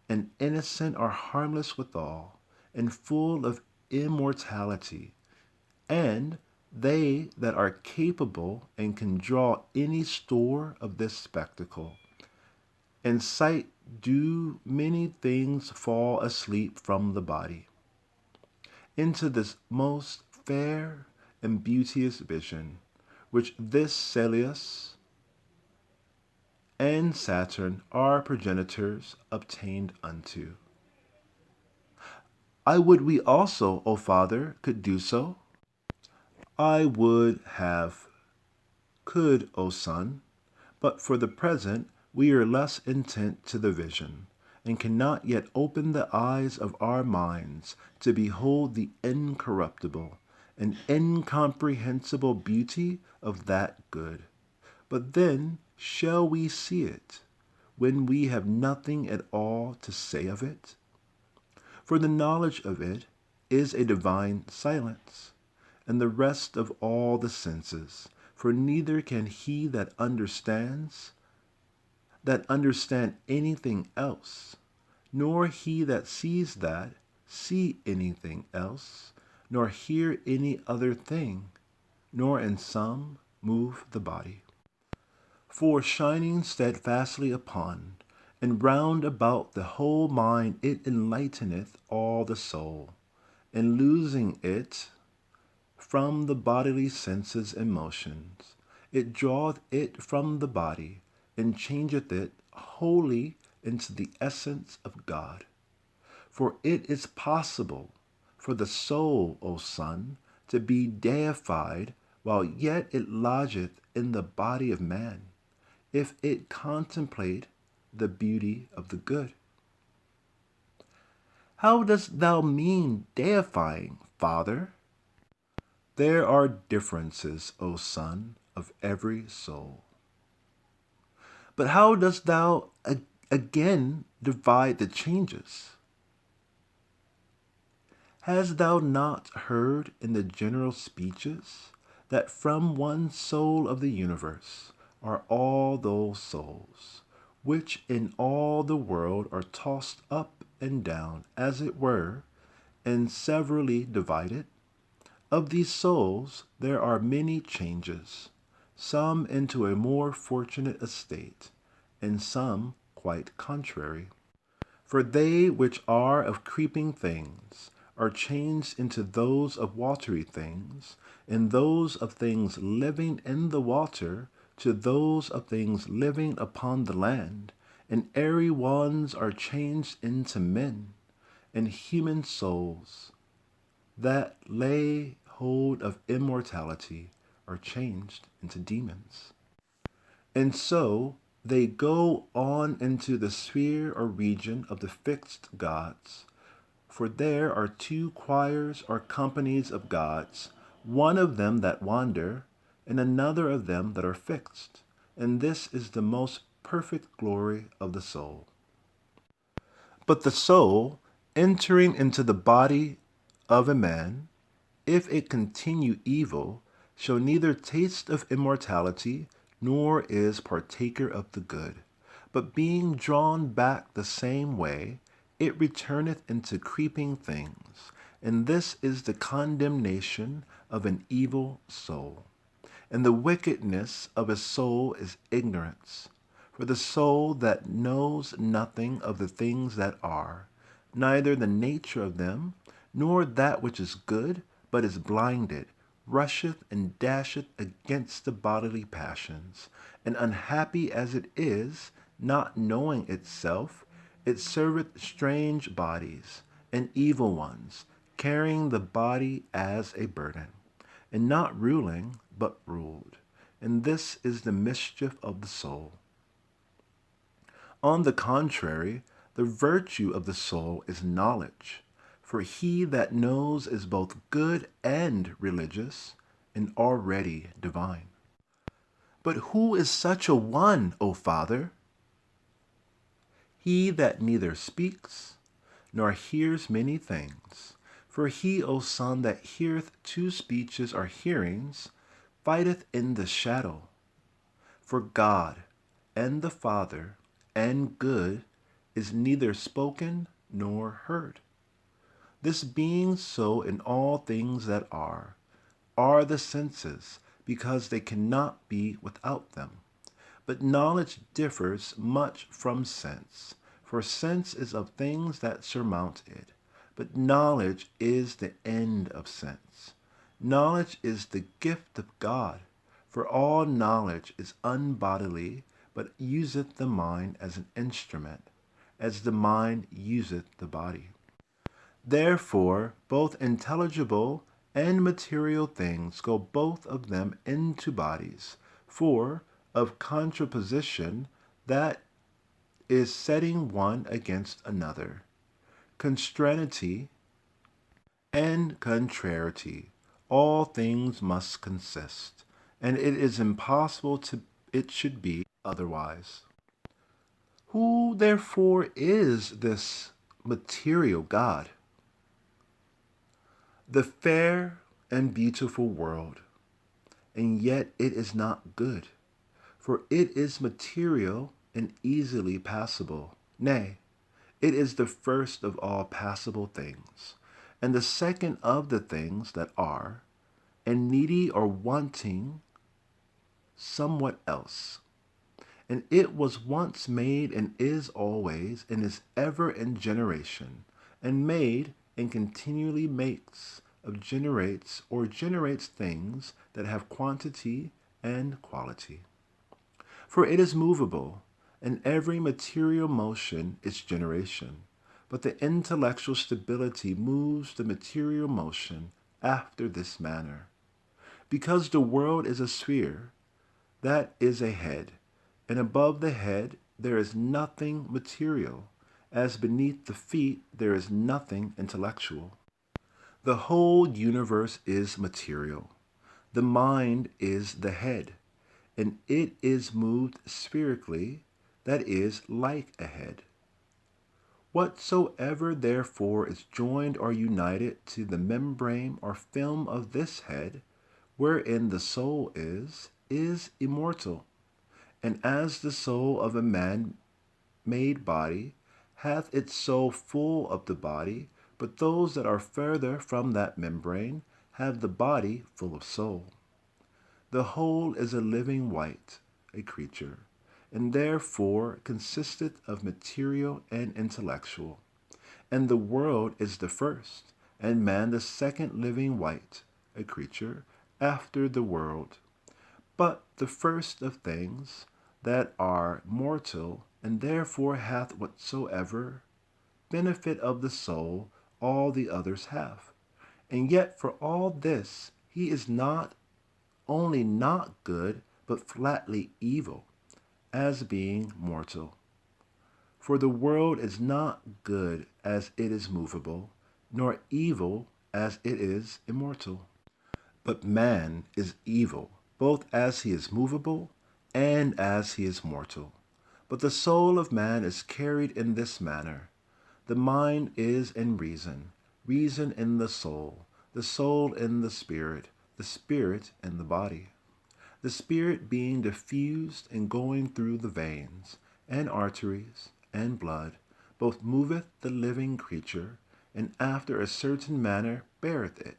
and innocent or harmless withal, and full of immortality, and they that are capable and can draw any store of this spectacle, and sight do many things fall asleep from the body, into this most fair and beauteous vision, which this Celeus and Saturn, our progenitors, obtained unto. I would we also, O Father, could do so. I would have could, O Son, but for the present we are less intent to the vision, and cannot yet open the eyes of our minds to behold the incorruptible and incomprehensible beauty of that good. But then shall we see it, when we have nothing at all to say of it? For the knowledge of it is a divine silence, and the rest of all the senses, for neither can he that understand anything else, nor he that sees that see anything else, nor hear any other thing, nor in some move the body. For shining steadfastly upon, and round about the whole mind it enlighteneth all the soul, and losing it from the bodily senses and motions, it draweth it from the body, and changeth it wholly into the essence of God. For it is possible for the soul, O Son, to be deified while yet it lodgeth in the body of man, if it contemplate the beauty of the good. How dost thou mean deifying, Father? There are differences, O Son, of every soul. But how dost thou again divide the changes? Hast thou not heard in the general speeches that from one soul of the universe are all those souls, which in all the world are tossed up and down, as it were, and severally divided? Of these souls there are many changes, some into a more fortunate estate, and some quite contrary. For they which are of creeping things are changed into those of watery things, and those of things living in the water to those of things living upon the land, and airy ones are changed into men, and human souls that lay hold of immortality are changed into demons. And so they go on into the sphere or region of the fixed gods. For there are two choirs or companies of gods, one of them that wander, and another of them that are fixed. And this is the most perfect glory of the soul. But the soul, entering into the body of a man, if it continue evil, shall neither taste of immortality, nor is partaker of the good. But being drawn back the same way, it returneth into creeping things. And this is the condemnation of an evil soul. And the wickedness of a soul is ignorance. For the soul that knows nothing of the things that are, neither the nature of them, nor that which is good, but is blinded, rusheth and dasheth against the bodily passions, and unhappy as it is, not knowing itself, it serveth strange bodies and evil ones, carrying the body as a burden, and not ruling, but ruled. And this is the mischief of the soul. On the contrary, the virtue of the soul is knowledge. For he that knows is both good and religious, and already divine. But who is such a one, O Father? He that neither speaks, nor hears many things. For he, O Son, that heareth two speeches or hearings, fighteth in the shadow. For God, and the Father, and good, is neither spoken nor heard. This being so in all things that are the senses, because they cannot be without them. But knowledge differs much from sense, for sense is of things that surmount it, but knowledge is the end of sense. Knowledge is the gift of God, for all knowledge is unbodily, but useth the mind as an instrument, as the mind useth the body. Therefore, both intelligible and material things go both of them into bodies, for of contraposition that is setting one against another, constranity and contrariety, all things must consist, and it is impossible it should be otherwise. Who therefore is this material God? The fair and beautiful world, and yet it is not good, for it is material and easily passable. Nay, it is the first of all passable things, and the second of the things that are, and needy or wanting somewhat else. And it was once made, and is always, and is ever in generation, and made, and continually makes, generates things that have quantity and quality. For it is movable, and every material motion is generation, but the intellectual stability moves the material motion after this manner. Because the world is a sphere, that is a head, and above the head there is nothing material, as beneath the feet there is nothing intellectual. The whole universe is material. The mind is the head, and it is moved spherically, that is, like a head. Whatsoever therefore is joined or united to the membrane or film of this head, wherein the soul is immortal. And as the soul of a man made body hath its soul full of the body, but those that are further from that membrane have the body full of soul. The whole is a living wight, a creature, and therefore consisteth of material and intellectual. And the world is the first, and man the second living wight, a creature, after the world. But the first of things that are mortal, and therefore hath whatsoever benefit of the soul all the others have. And yet for all this he is not only not good, but flatly evil, as being mortal. For the world is not good as it is movable, nor evil as it is immortal. But man is evil, both as he is movable and as he is mortal. But the soul of man is carried in this manner. The mind is in reason, reason in the soul in the spirit in the body. The spirit being diffused and going through the veins and arteries and blood, both moveth the living creature, and after a certain manner beareth it.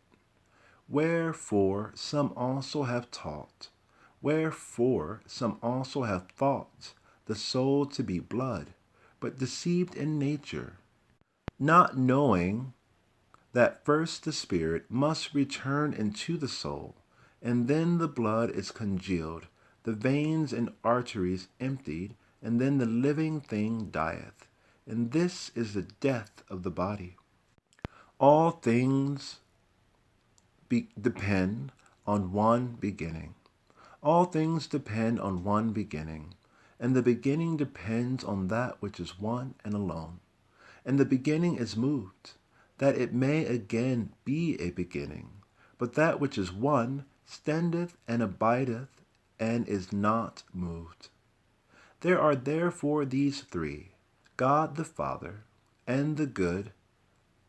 Wherefore some also have thought the soul to be blood, but deceived in nature, not knowing that first the spirit must return into the soul, and then the blood is congealed, the veins and arteries emptied, and then the living thing dieth. And this is the death of the body. All things depend on one beginning. All things depend on one beginning, and the beginning depends on that which is one and alone. And the beginning is moved, that it may again be a beginning. But that which is one standeth and abideth, and is not moved. There are therefore these three, God the Father, and the good,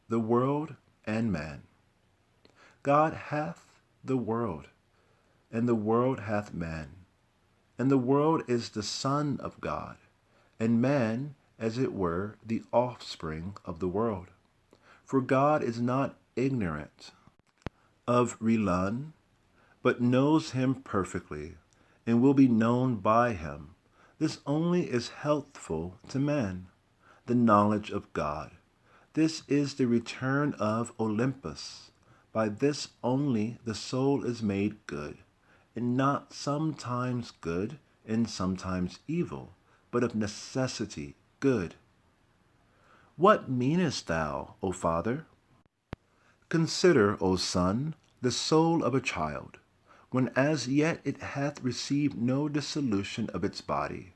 the world, and man. God hath the world, and the world hath man. And the world is the Son of God, and man, as it were, the offspring of the world. For God is not ignorant of Relan, but knows him perfectly, and will be known by him. This only is healthful to man, the knowledge of God. This is the return of Olympus. By this only the soul is made good, and not sometimes good and sometimes evil, but of necessity good. What meanest thou, O Father? Consider, O Son, the soul of a child, when as yet it hath received no dissolution of its body,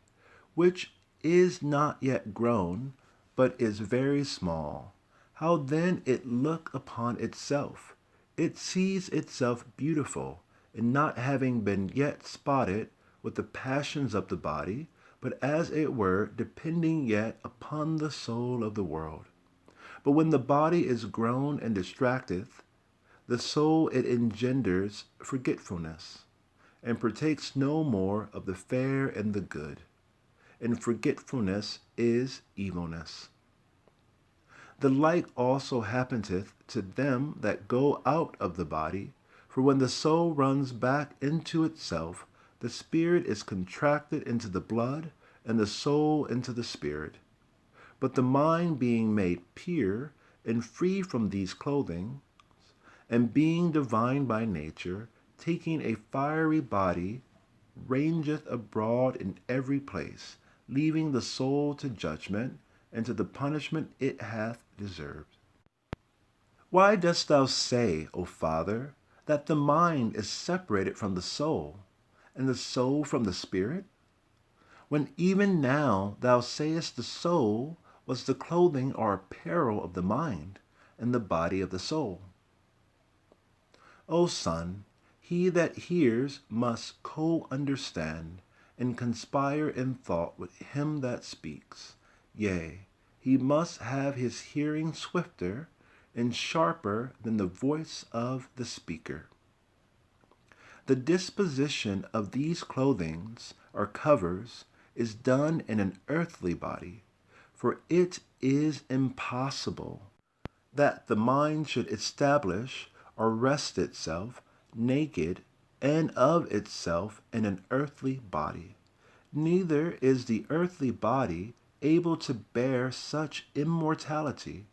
which is not yet grown, but is very small. How then it look upon itself? It sees itself beautiful, and not having been yet spotted with the passions of the body, but as it were depending yet upon the soul of the world. But when the body is grown and distracteth, the soul it engenders forgetfulness, and partakes no more of the fair and the good. And forgetfulness is evilness. The like also happeneth to them that go out of the body, for when the soul runs back into itself, the spirit is contracted into the blood, and the soul into the spirit. But the mind being made pure and free from these clothings, and being divine by nature, taking a fiery body, rangeth abroad in every place, leaving the soul to judgment, and to the punishment it hath deserved. Why dost thou say, O Father, that the mind is separated from the soul, and the soul from the spirit? When even now thou sayest the soul was the clothing or apparel of the mind, and the body of the soul. O Son, He that hears must co-understand, and conspire in thought with him that speaks. Yea, he must have his hearing swifter and sharper than the voice of the speaker. The disposition of these clothings or covers is done in an earthly body, for it is impossible that the mind should establish or rest itself naked and of itself in an earthly body. Neither is the earthly body able to bear such immortality,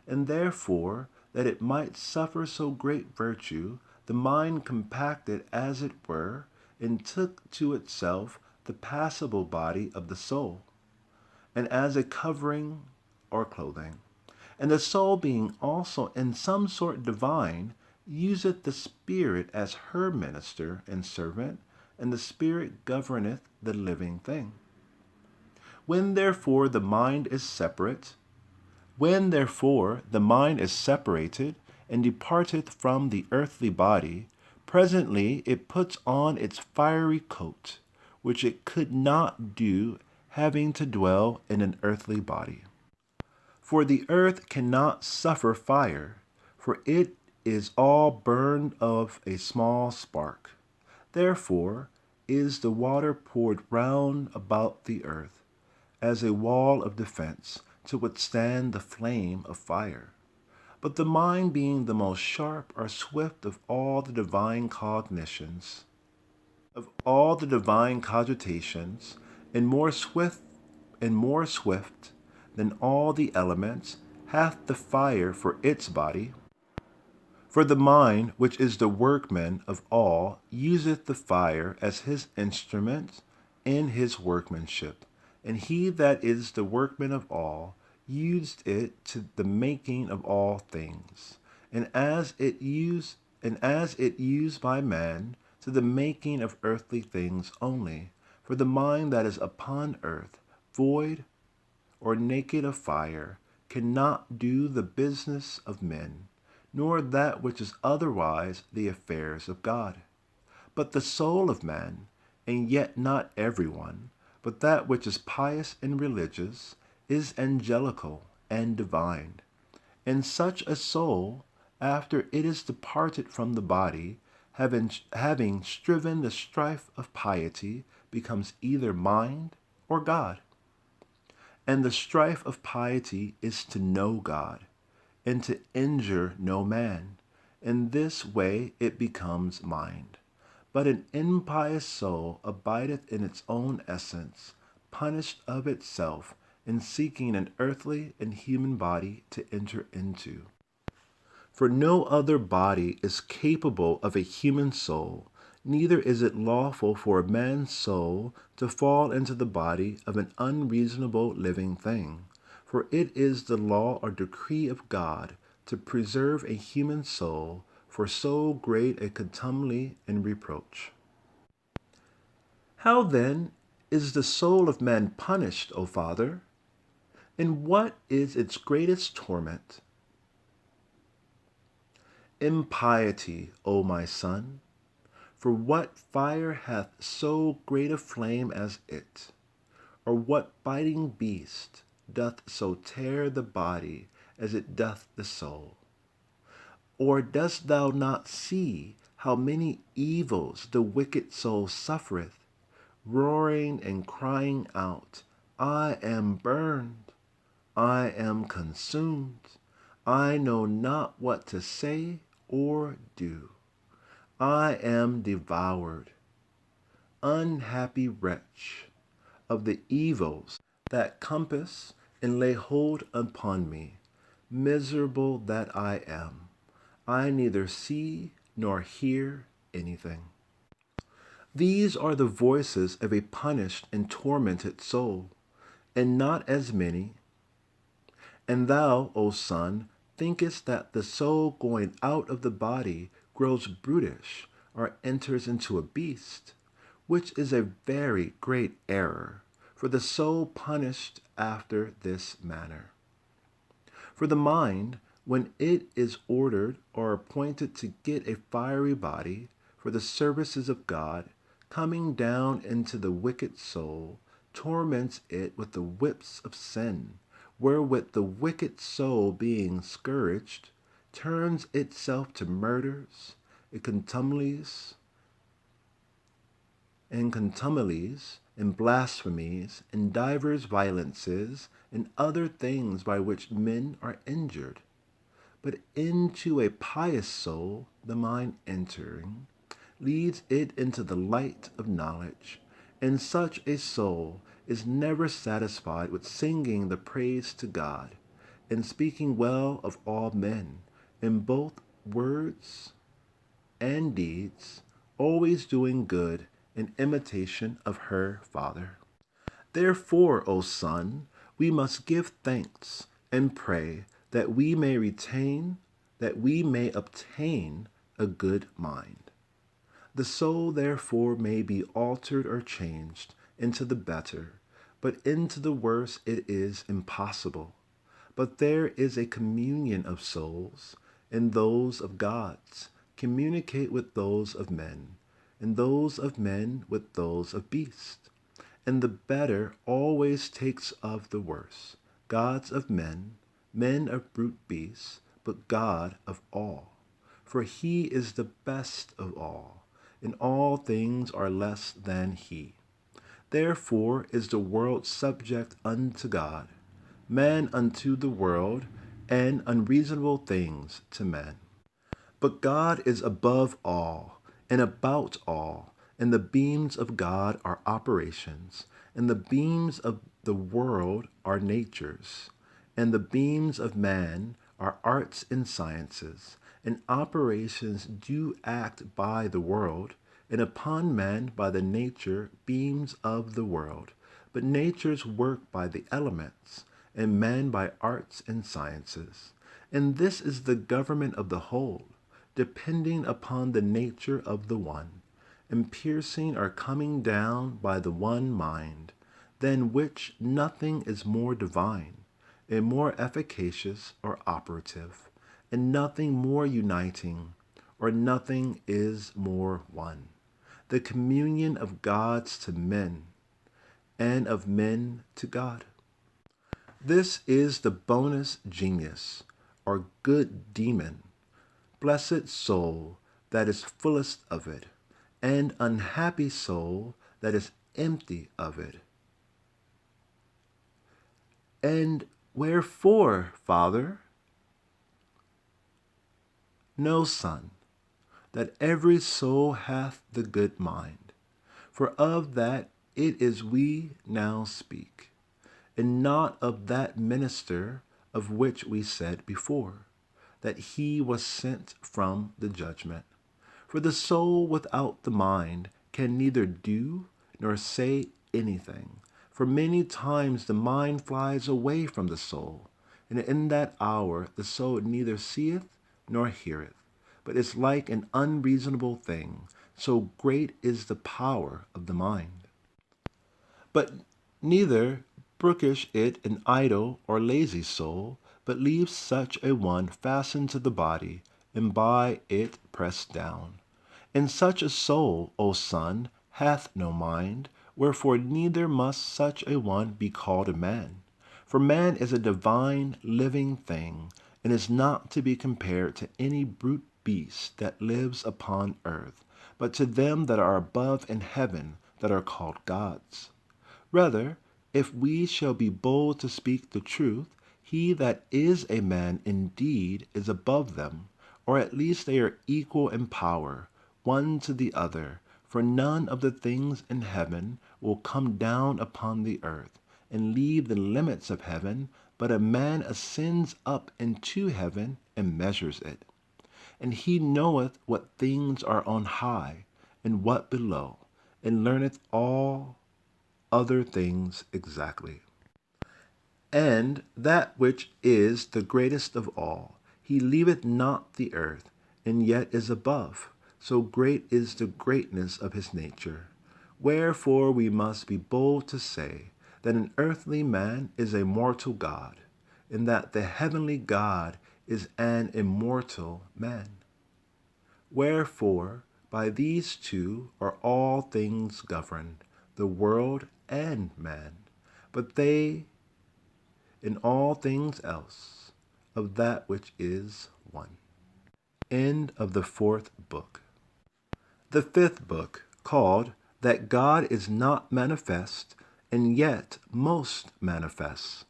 and therefore, that it might suffer so great virtue, the mind compacted as it were, and took to itself the passible body of the soul, and as a covering or clothing. And the soul, being also in some sort divine, useth the Spirit as her minister and servant, and the Spirit governeth the living thing. When therefore the mind is separated, and departeth from the earthly body, presently it puts on its fiery coat, which it could not do, having to dwell in an earthly body. For the earth cannot suffer fire, for it is all burned of a small spark. Therefore is the water poured round about the earth, as a wall of defense, to withstand the flame of fire. But the mind, being the most sharp or swift of all the divine cogitations, and more swift than all the elements, hath the fire for its body. For the mind, which is the workman of all, useth the fire as his instrument in his workmanship. And he that is the workman of all used it to the making of all things, and as it used by man to the making of earthly things only. For the mind that is upon earth, void or naked of fire, cannot do the business of men, nor that which is otherwise the affairs of God. But the soul of man, and yet not every one, but that which is pious and religious, is angelical and divine. And such a soul, after it is departed from the body, having striven the strife of piety, becomes either mind or God. And the strife of piety is to know God, and to injure no man. In this way it becomes mind. But an impious soul abideth in its own essence, punished of itself, in seeking an earthly and human body to enter into. For no other body is capable of a human soul, neither is it lawful for a man's soul to fall into the body of an unreasonable living thing. For it is the law or decree of God to preserve a human soul for so great a contumely and reproach. How then is the soul of man punished, O Father? And what is its greatest torment? Impiety, O my son. For what fire hath so great a flame as it? Or what biting beast doth so tear the body as it doth the soul? Or dost thou not see how many evils the wicked soul suffereth, roaring and crying out, I am burned, I am consumed, I know not what to say or do, I am devoured. Unhappy wretch, of the evils that compass and lay hold upon me, miserable that I am, I neither see nor hear anything. These are the voices of a punished and tormented soul, and not as many. And thou, O son, thinkest that the soul going out of the body grows brutish, or enters into a beast, which is a very great error, for the soul punished after this manner. For the mind, when it is ordered or appointed to get a fiery body, for for the services of God, coming down into the wicked soul, torments it with the whips of sin, wherewith the wicked soul, being scourged, turns itself to murders, and contumelies, and blasphemies, and divers violences, and other things by which men are injured. But into a pious soul the mind entering, leads it into the light of knowledge, and such a soul is never satisfied with singing the praise to God, and speaking well of all men, in both words and deeds, always doing good in imitation of her Father. Therefore, O Son, we must give thanks and pray that we may obtain a good mind. The soul therefore may be altered or changed into the better, but into the worse it is impossible. But there is a communion of souls, and those of gods communicate with those of men, and those of men with those of beasts. And the better always takes of the worse, gods of men, men of brute beasts, but God of all. For he is the best of all, and all things are less than he. Therefore is the world subject unto God, man unto the world, and unreasonable things to men. But God is above all, and about all, and the beams of God are operations, and the beams of the world are natures, and the beams of man are arts and sciences, and operations do act by the world, and upon man by the nature beams of the world. But natures work by the elements, and man by arts and sciences. And this is the government of the whole, depending upon the nature of the one, and piercing or coming down by the one mind, than which nothing is more divine, and more efficacious or operative, and nothing more uniting, or nothing is more one. The communion of gods to men, and of men to God. This is the bonus genius, or good demon, blessed soul that is fullest of it, and unhappy soul that is empty of it. And wherefore, Father? Know, Son, that every soul hath the good mind, for of that it is we now speak, and not of that minister of which we said before, that he was sent from the judgment. For the soul without the mind can neither do nor say anything. For many times the mind flies away from the soul, and in that hour the soul neither seeth nor heareth, but is like an unreasonable thing, so great is the power of the mind. But neither brookish it an idle or lazy soul, but leaves such a one fastened to the body, and by it pressed down. And such a soul, O Son, hath no mind, wherefore neither must such a one be called a man. For man is a divine living thing, and is not to be compared to any brute beast that lives upon earth, but to them that are above in heaven, that are called gods. Rather, if we shall be bold to speak the truth, he that is a man indeed is above them, or at least they are equal in power, one to the other, for none of the things in heaven will come down upon the earth, and leave the limits of heaven, but a man ascends up into heaven, and measures it. And he knoweth what things are on high, and what below, and learneth all other things exactly. And that which is the greatest of all, he leaveth not the earth, and yet is above, so great is the greatness of his nature. Wherefore we must be bold to say that an earthly man is a mortal God, and that the heavenly God is an immortal man. Wherefore, By these two are all things governed, the world and man, but they in all things else, of that which is one. End of the fourth book. The fifth book, called That God is not manifest, and yet most manifest.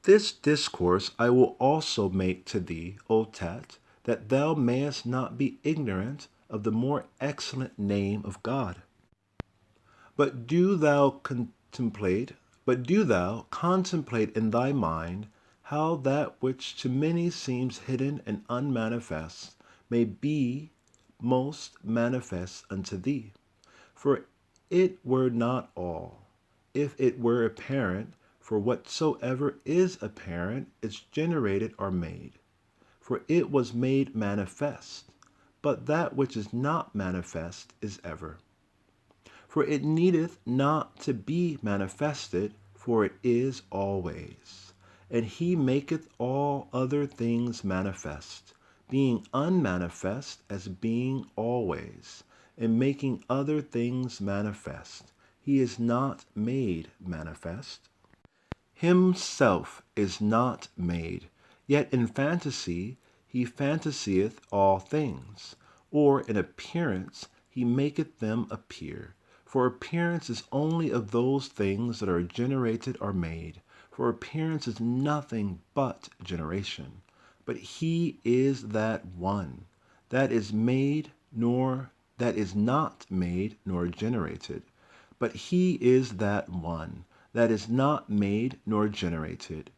This discourse I will also make to thee, O Tat, that thou mayest not be ignorant of the more excellent name of God. But do thou contemplate in thy mind how that which to many seems hidden and unmanifest may be most manifest unto thee. For it were not all, if it were apparent, for whatsoever is apparent is generated or made. For it was made manifest, but that which is not manifest is ever. For it needeth not to be manifested, for it is always. And he maketh all other things manifest, being unmanifest as being always, and making other things manifest. He is not made manifest. Himself is not made, yet in fantasy he fantasieth all things, or in appearance he maketh them appear. For appearance is only of those things that are generated or made, for appearance is nothing but generation. But he is that one, that is made, nor that is not made, nor generated. But he is that one, that is not made nor generated,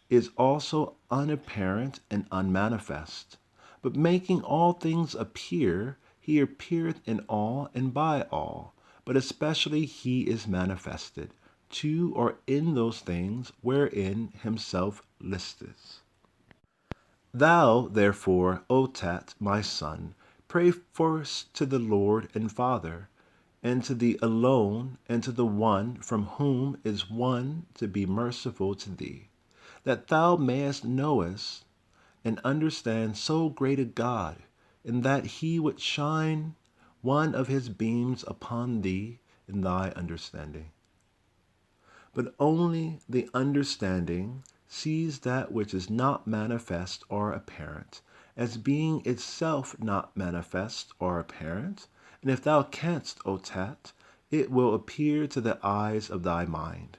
is also unapparent and unmanifest. But making all things appear, he appeareth in all and by all. But especially he is manifested to or in those things wherein himself listeth. Thou, therefore, O Tat, my son, pray first to the Lord and Father, and to thee alone, and to the one from whom is one to be merciful to thee, that thou mayest knowest and understand so great a God, and that he would shine one of his beams upon thee in thy understanding. But only the understanding sees that which is not manifest or apparent, as being itself not manifest or apparent. And if thou canst, O Tat, it will appear to the eyes of thy mind.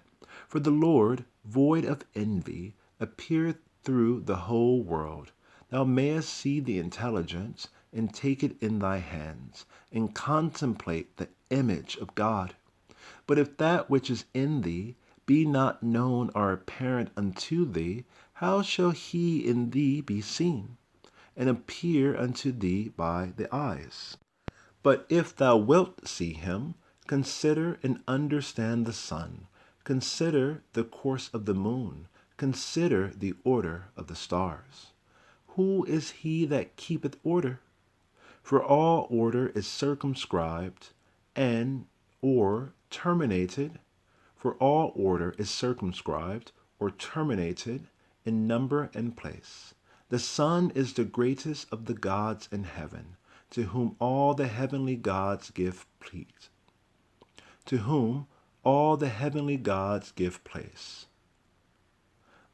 For the Lord, void of envy, appeareth through the whole world. Thou mayest see the intelligence, and take it in thy hands, and contemplate the image of God. But if that which is in thee be not known or apparent unto thee, how shall he in thee be seen, and appear unto thee by the eyes? But if thou wilt see him, consider and understand the sun, consider the course of the moon, consider the order of the stars. Who is he that keepeth order? For all order is circumscribed and or terminated, for all order is circumscribed or terminated in number and place. The sun is the greatest of the gods in heaven, to whom all the heavenly gods give place. To whom all the heavenly gods give place.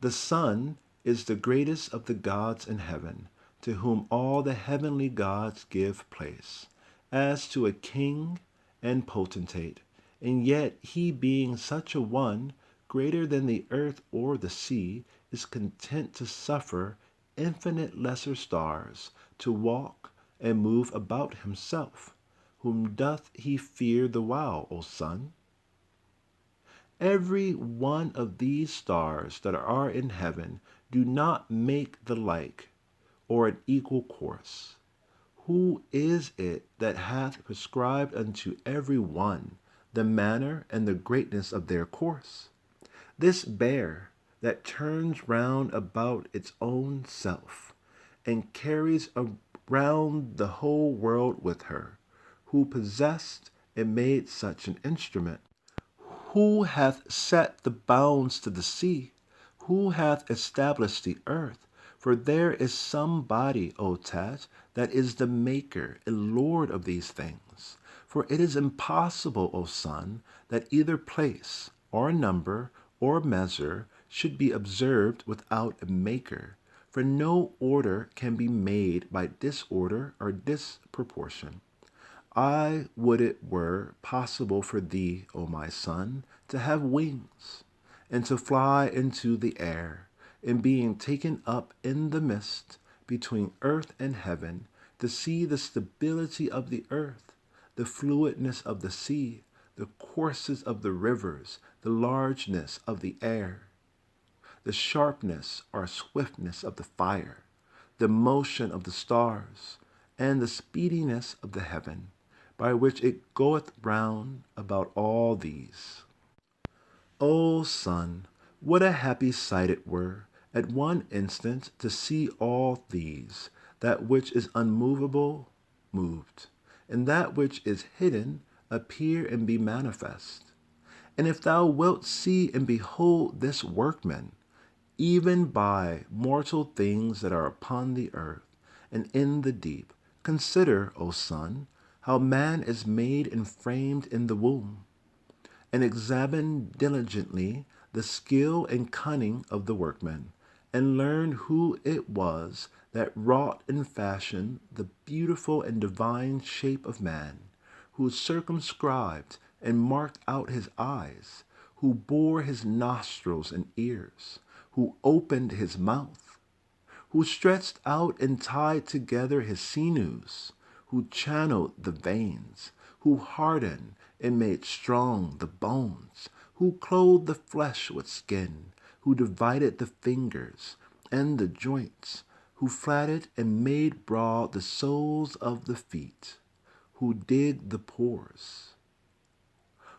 The sun is the greatest of the gods in heaven, to whom all the heavenly gods give place, as to a king and potentate, and yet he being such a one, greater than the earth or the sea, is content to suffer infinite lesser stars to walk and move about himself. Whom doth he fear the while, O sun? Every one of these stars that are in heaven do not make the like or an equal course. Who is it that hath prescribed unto every one the manner and the greatness of their course? This bear that turns round about its own self, and carries around the whole world with her, who possessed and made such an instrument? Who hath set the bounds to the sea? Who hath established the earth? For there is somebody, O Tat, that is the maker and lord of these things. For it is impossible, O son, that either place, or number, or measure should be observed without a maker. For no order can be made by disorder or disproportion. I would it were possible for thee, O my son, to have wings, and to fly into the air, and being taken up in the mist between earth and heaven, to see the stability of the earth, the fluidness of the sea, the courses of the rivers, the largeness of the air, the sharpness or swiftness of the fire, the motion of the stars, and the speediness of the heaven, by which it goeth round about all these. O son, what a happy sight it were, at one instant to see all these, that which is unmovable moved, and that which is hidden appear and be manifest. And if thou wilt see and behold this workman, even by mortal things that are upon the earth and in the deep, consider, O son, how man is made and framed in the womb, and examine diligently the skill and cunning of the workman, and learn who it was that wrought and fashioned the beautiful and divine shape of man, who circumscribed and marked out his eyes, who bore his nostrils and ears, who opened his mouth, who stretched out and tied together his sinews, who channeled the veins, who hardened and made strong the bones, who clothed the flesh with skin, who divided the fingers and the joints, who flatted and made broad the soles of the feet, who digged the pores,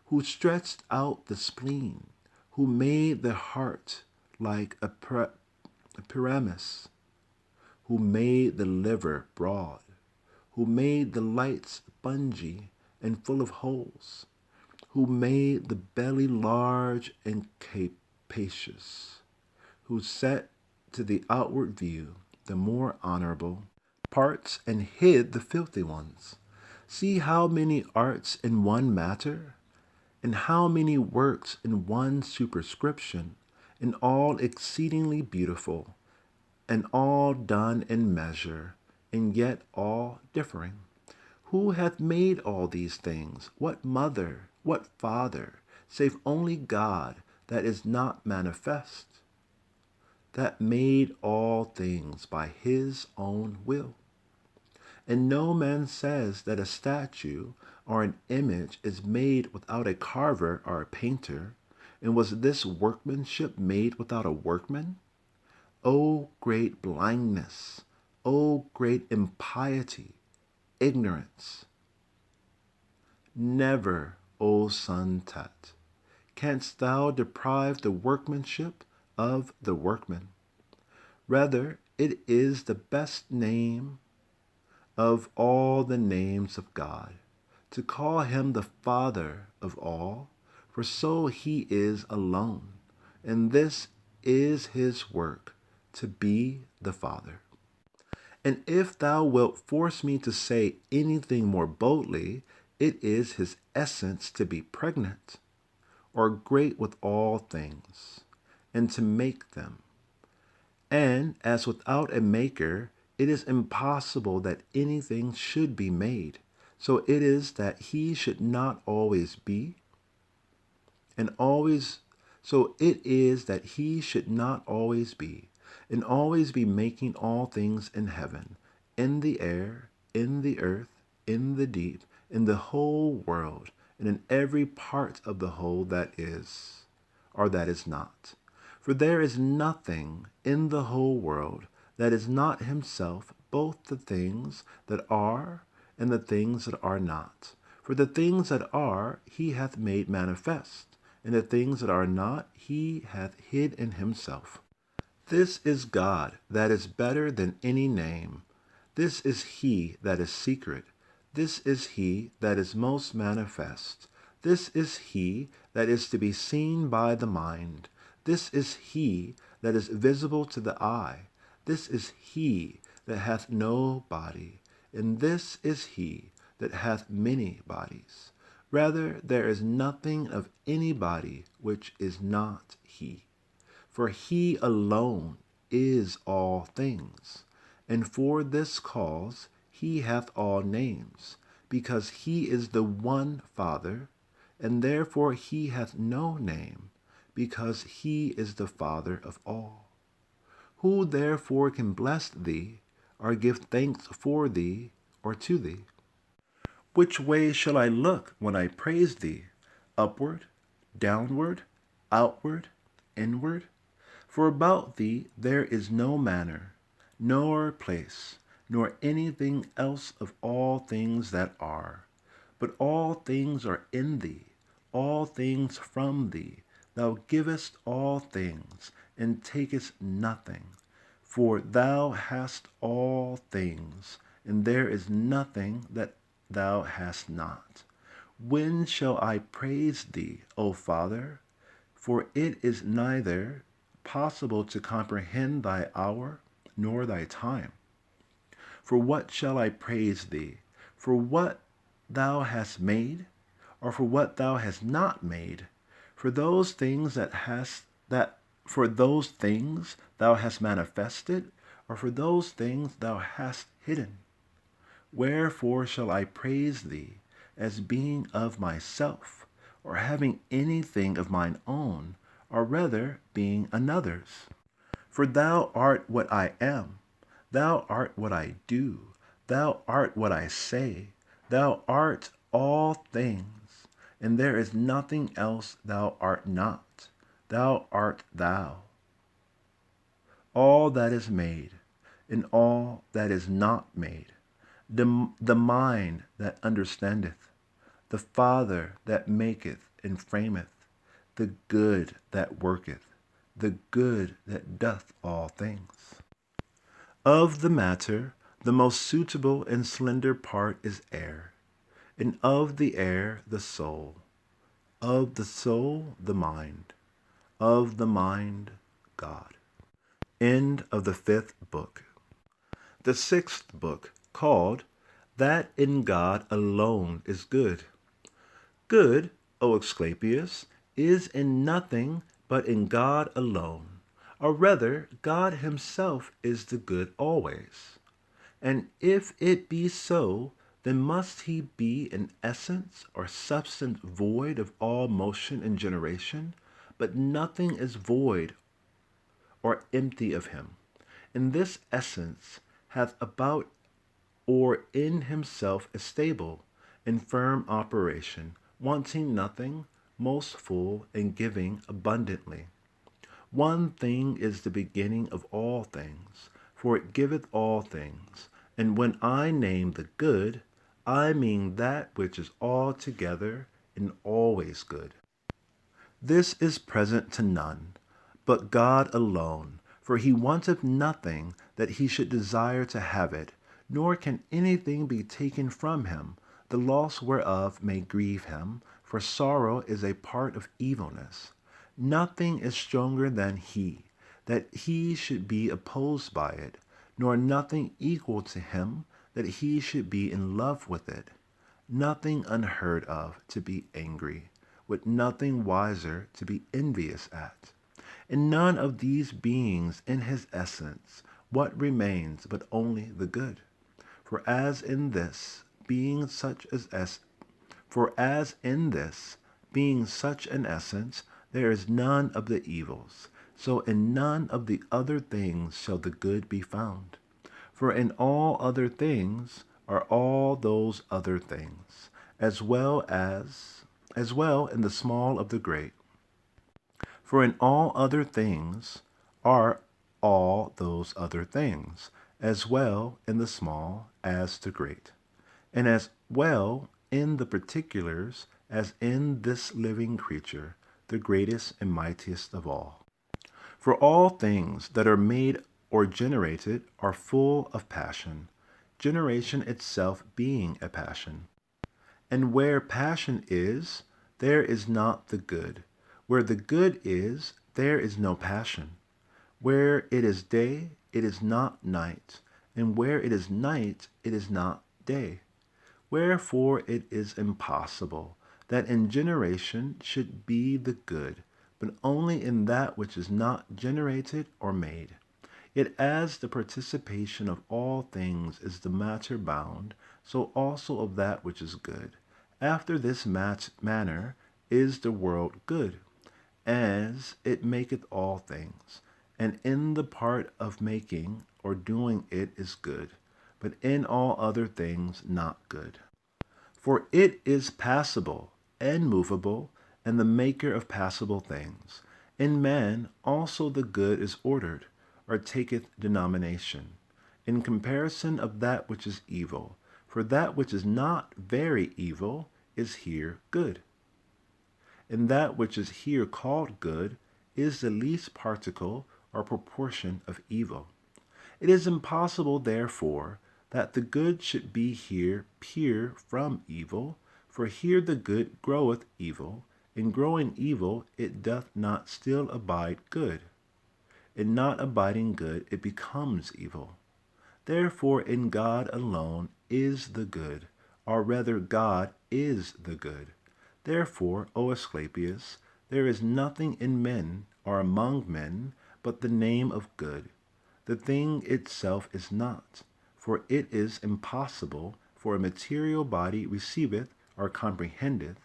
who stretched out the spleen, who made the heart like a pyramis, who made the liver broad, who made the lights spongy and full of holes, who made the belly large and capacious, who set to the outward view the more honorable parts and hid the filthy ones. See how many arts in one matter, and how many works in one superscription, and all exceedingly beautiful, and all done in measure, and yet all differing. Who hath made all these things? What mother, what father, save only God, that is not manifest, that made all things by his own will? And no man says that a statue or an image is made without a carver or a painter. And was this workmanship made without a workman? O great blindness! O great impiety, ignorance! Never, O son Tat, canst thou deprive the workmanship of the workman. Rather, it is the best name of all the names of God, to call him the Father of all, for so he is alone, and this is his work, to be the Father. And if thou wilt force me to say anything more boldly, it is his essence to be pregnant, or great with all things, and to make them. And as without a maker, it is impossible that anything should be made, so it is that he should not always be, and always so it is that he should not always be, and always be making all things in heaven, in the air, in the earth, in the deep, in the whole world, and in every part of the whole that is, or that is not. For there is nothing in the whole world that is not himself, both the things that are and the things that are not. For the things that are he hath made manifest, and the things that are not he hath hid in himself. This is God that is better than any name. This is he that is secret. This is he that is most manifest. This is he that is to be seen by the mind. This is he that is visible to the eye. This is he that hath no body, and this is he that hath many bodies. Rather, there is nothing of any body which is not he. For he alone is all things, and for this cause he hath all names, because he is the one Father, and therefore he hath no name, because he is the Father of all. Who therefore can bless thee, or give thanks for thee, or to thee? Which way shall I look when I praise thee? Upward, downward, outward, inward? For about thee there is no manner, nor place, nor anything else of all things that are. But all things are in thee, all things from thee. Thou givest all things, and takest nothing. For thou hast all things, and there is nothing that thou hast not. When shall I praise thee, O Father? For it is neither possible to comprehend thy hour, nor thy time. For what shall I praise thee? For what thou hast made, or for what thou hast not made? For those things for those things thou hast manifested, or for those things thou hast hidden? Wherefore shall I praise thee, as being of myself, or having anything of mine own, or rather being another's? For thou art what I am, thou art what I do, thou art what I say, thou art all things, and there is nothing else thou art not, thou art thou. All that is made, and all that is not made, the mind that understandeth, the Father that maketh and frameth, the good that worketh, the good that doth all things. Of the matter, the most suitable and slender part is air, and of the air the soul, of the soul the mind, of the mind God. End of the 5th book. The 6th book, called That in God Alone is Good. Good, O Asclepius, is in nothing but in God alone, or rather, God himself is the good always. And if it be so, then must he be in essence or substance void of all motion and generation, but nothing is void or empty of him. And this essence hath about or in himself a stable and firm operation, wanting nothing, most full, and giving abundantly. One thing is the beginning of all things, for it giveth all things. And when I name the good, I mean that which is altogether and always good. This is present to none, but God alone, for he wanteth nothing that he should desire to have it, nor can anything be taken from him, the loss whereof may grieve him, for sorrow is a part of evilness. Nothing is stronger than he, that he should be opposed by it, nor nothing equal to him, that he should be in love with it. Nothing unheard of to be angry, with nothing wiser to be envious at. And none of these beings in his essence, what remains but only the good? For as in this, being such an essence, there is none of the evils, so in none of the other things shall the good be found. For in all other things are all those other things, as well in the small of the great. For in all other things are all those other things, as well in the small as the great, and as well in the particulars as in this living creature, the greatest and mightiest of all. For all things that are made or generated are full of passion, generation itself being a passion. And where passion is, there is not the good. Where the good is, there is no passion. Where it is day, it is not night, and where it is night, it is not day. Wherefore it is impossible that in generation should be the good, but only in that which is not generated or made. Yet as the participation of all things is the matter bound, so also of that which is good. After this manner is the world good, as it maketh all things, and in the part of making or doing it is good, but in all other things not good. For it is passible and movable, and the maker of passible things. In man also the good is ordered, or taketh denomination, in comparison of that which is evil. For that which is not very evil is here good. And that which is here called good is the least particle or proportion of evil. It is impossible, therefore, that the good should be here pure from evil, for here the good groweth evil, and growing evil it doth not still abide good. In not abiding good it becomes evil. Therefore in God alone is the good, or rather God is the good. Therefore, O Asclepius, there is nothing in men or among men but the name of good. The thing itself is not, for it is impossible for a material body receiveth or comprehendeth,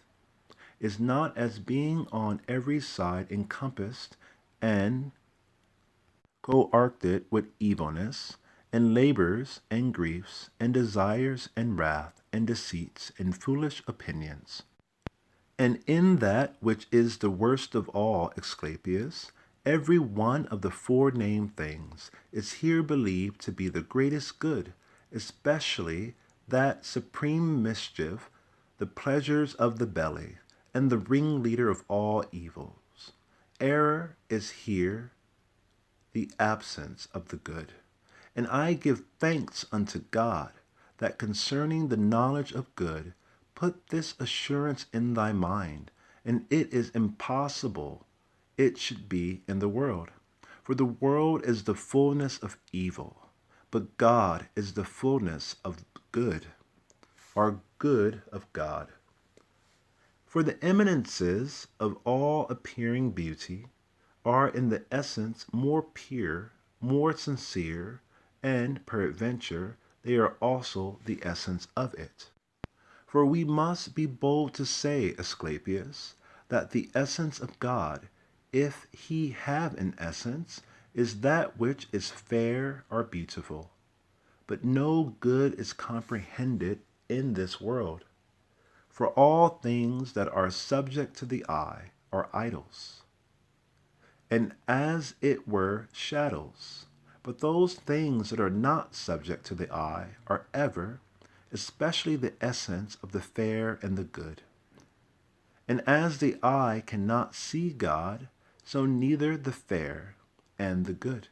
is not as being on every side encompassed and coarcted with evilness, and labors, and griefs, and desires, and wrath, and deceits, and foolish opinions. And in that which is the worst of all, Asclepius, every one of the forenamed things is here believed to be the greatest good, especially that supreme mischief, the pleasures of the belly, and the ringleader of all evils. Error is here the absence of the good. And I give thanks unto God, that concerning the knowledge of good, put this assurance in thy mind, and it is impossible it should be in the world. For the world is the fullness of evil, but God is the fullness of good, or good of God. For the eminences of all appearing beauty are in the essence more pure, more sincere, and peradventure they are also the essence of it. For we must be bold to say, Asclepius, that the essence of God, if he have an essence, is that which is fair or beautiful. But no good is comprehended in this world. For all things that are subject to the eye are idols, and as it were shadows. But those things that are not subject to the eye are ever, especially the essence of the fair and the good. And as the eye cannot see God, so neither the fair and the good.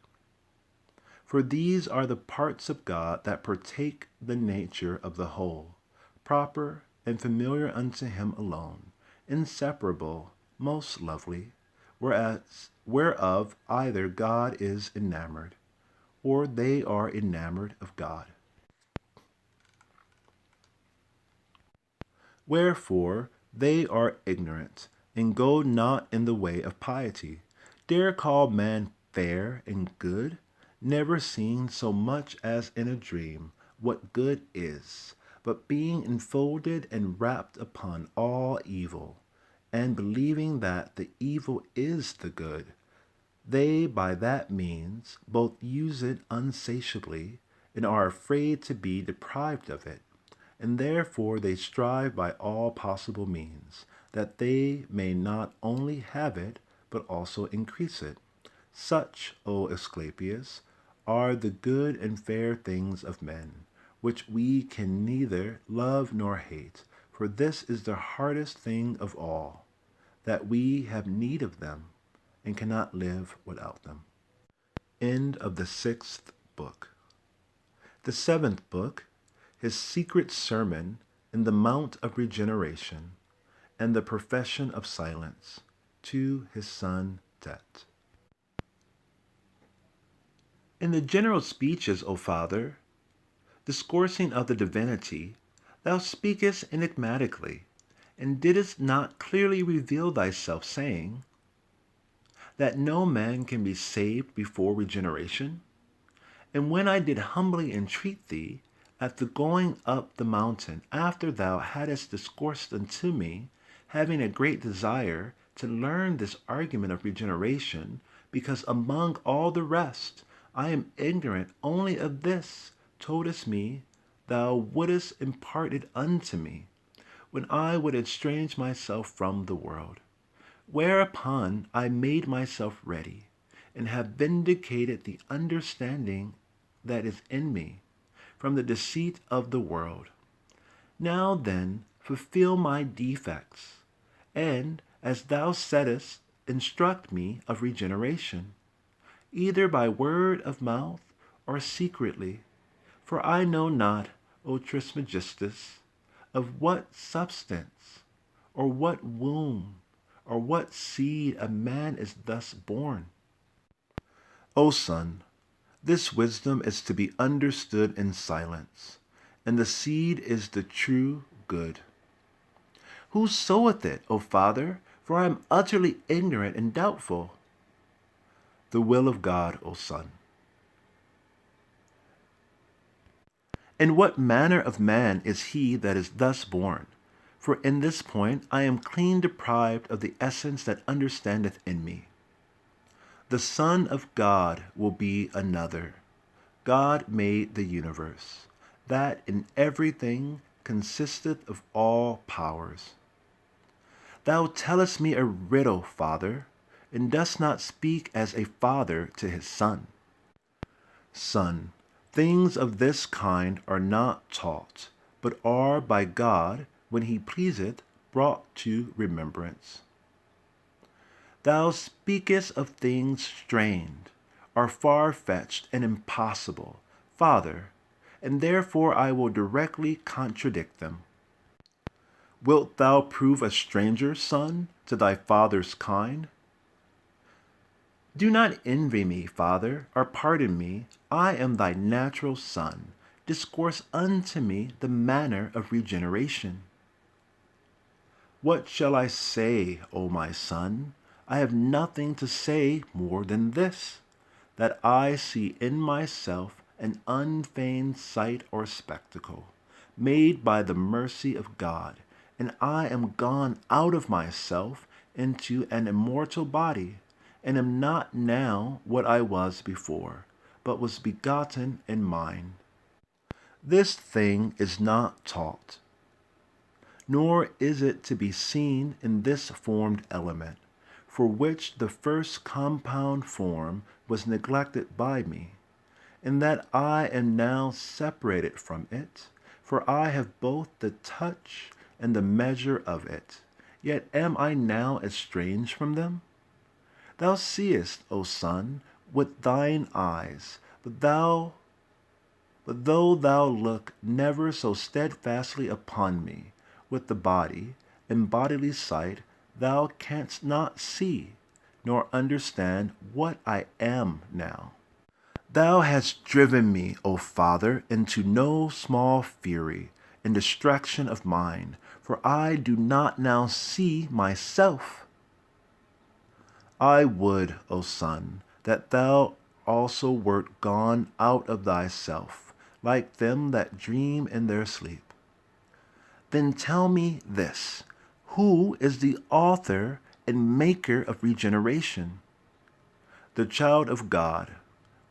For these are the parts of God that partake the nature of the whole, proper and familiar unto him alone, inseparable, most lovely, whereof either God is enamored, or they are enamored of God. Wherefore they are ignorant, and go not in the way of piety, dare call man fair and good, never seeing so much as in a dream what good is, but being enfolded and wrapped upon all evil, and believing that the evil is the good, they by that means both use it unsatiably and are afraid to be deprived of it, and therefore they strive by all possible means that they may not only have it, but also increase it. Such, O Asclepius, are the good and fair things of men, which we can neither love nor hate, for this is the hardest thing of all, that we have need of them, and cannot live without them. End of the 6th book. The 7th book, his secret sermon in the Mount of Regeneration, and the profession of silence to his son Tet. In the general speeches, O Father, discoursing of the divinity, thou speakest enigmatically, and didst not clearly reveal thyself, saying that no man can be saved before regeneration. And when I did humbly entreat thee, at the going up the mountain, after thou hadst discoursed unto me, having a great desire to learn this argument of regeneration, because among all the rest I am ignorant only of this, toldest me thou wouldest impart it unto me, when I would estrange myself from the world. Whereupon I made myself ready, and have vindicated the understanding that is in me from the deceit of the world. Now then, fulfill my defects, and, as thou saidst, instruct me of regeneration, either by word of mouth or secretly. For I know not, O Trismegistus, of what substance, or what womb, or what seed a man is thus born. O son, this wisdom is to be understood in silence, and the seed is the true good. Who soweth it, O Father? For I am utterly ignorant and doubtful. The will of God, O Son. And what manner of man is he that is thus born? For in this point I am clean deprived of the essence that understandeth in me. The Son of God will be another. God made the universe, that in everything consisteth of all powers. Thou tellest me a riddle, Father, and dost not speak as a father to his son. Son, things of this kind are not taught, but are by God, when he pleaseth, brought to remembrance. Thou speakest of things strained, are far-fetched and impossible, Father, and therefore I will directly contradict them. Wilt thou prove a stranger, son, to thy father's kind? Do not envy me, Father, or pardon me. I am thy natural son. Discourse unto me the manner of regeneration. What shall I say, O my son? I have nothing to say more than this, that I see in myself an unfeigned sight or spectacle, made by the mercy of God, and I am gone out of myself into an immortal body, and am not now what I was before, but was begotten in mind. This thing is not taught, nor is it to be seen in this formed element, for which the first compound form was neglected by me, and that I am now separated from it, for I have both the touch and the measure of it, yet am I now estranged from them? Thou seest, O Son, with thine eyes, but though thou look never so steadfastly upon me, with the body, in bodily sight, thou canst not see, nor understand what I am now. Thou hast driven me, O Father, into no small fury and distraction of mind, for I do not now see myself. I would, O Son, that thou also wert gone out of thyself, like them that dream in their sleep. Then tell me this, who is the author and maker of regeneration? The child of God,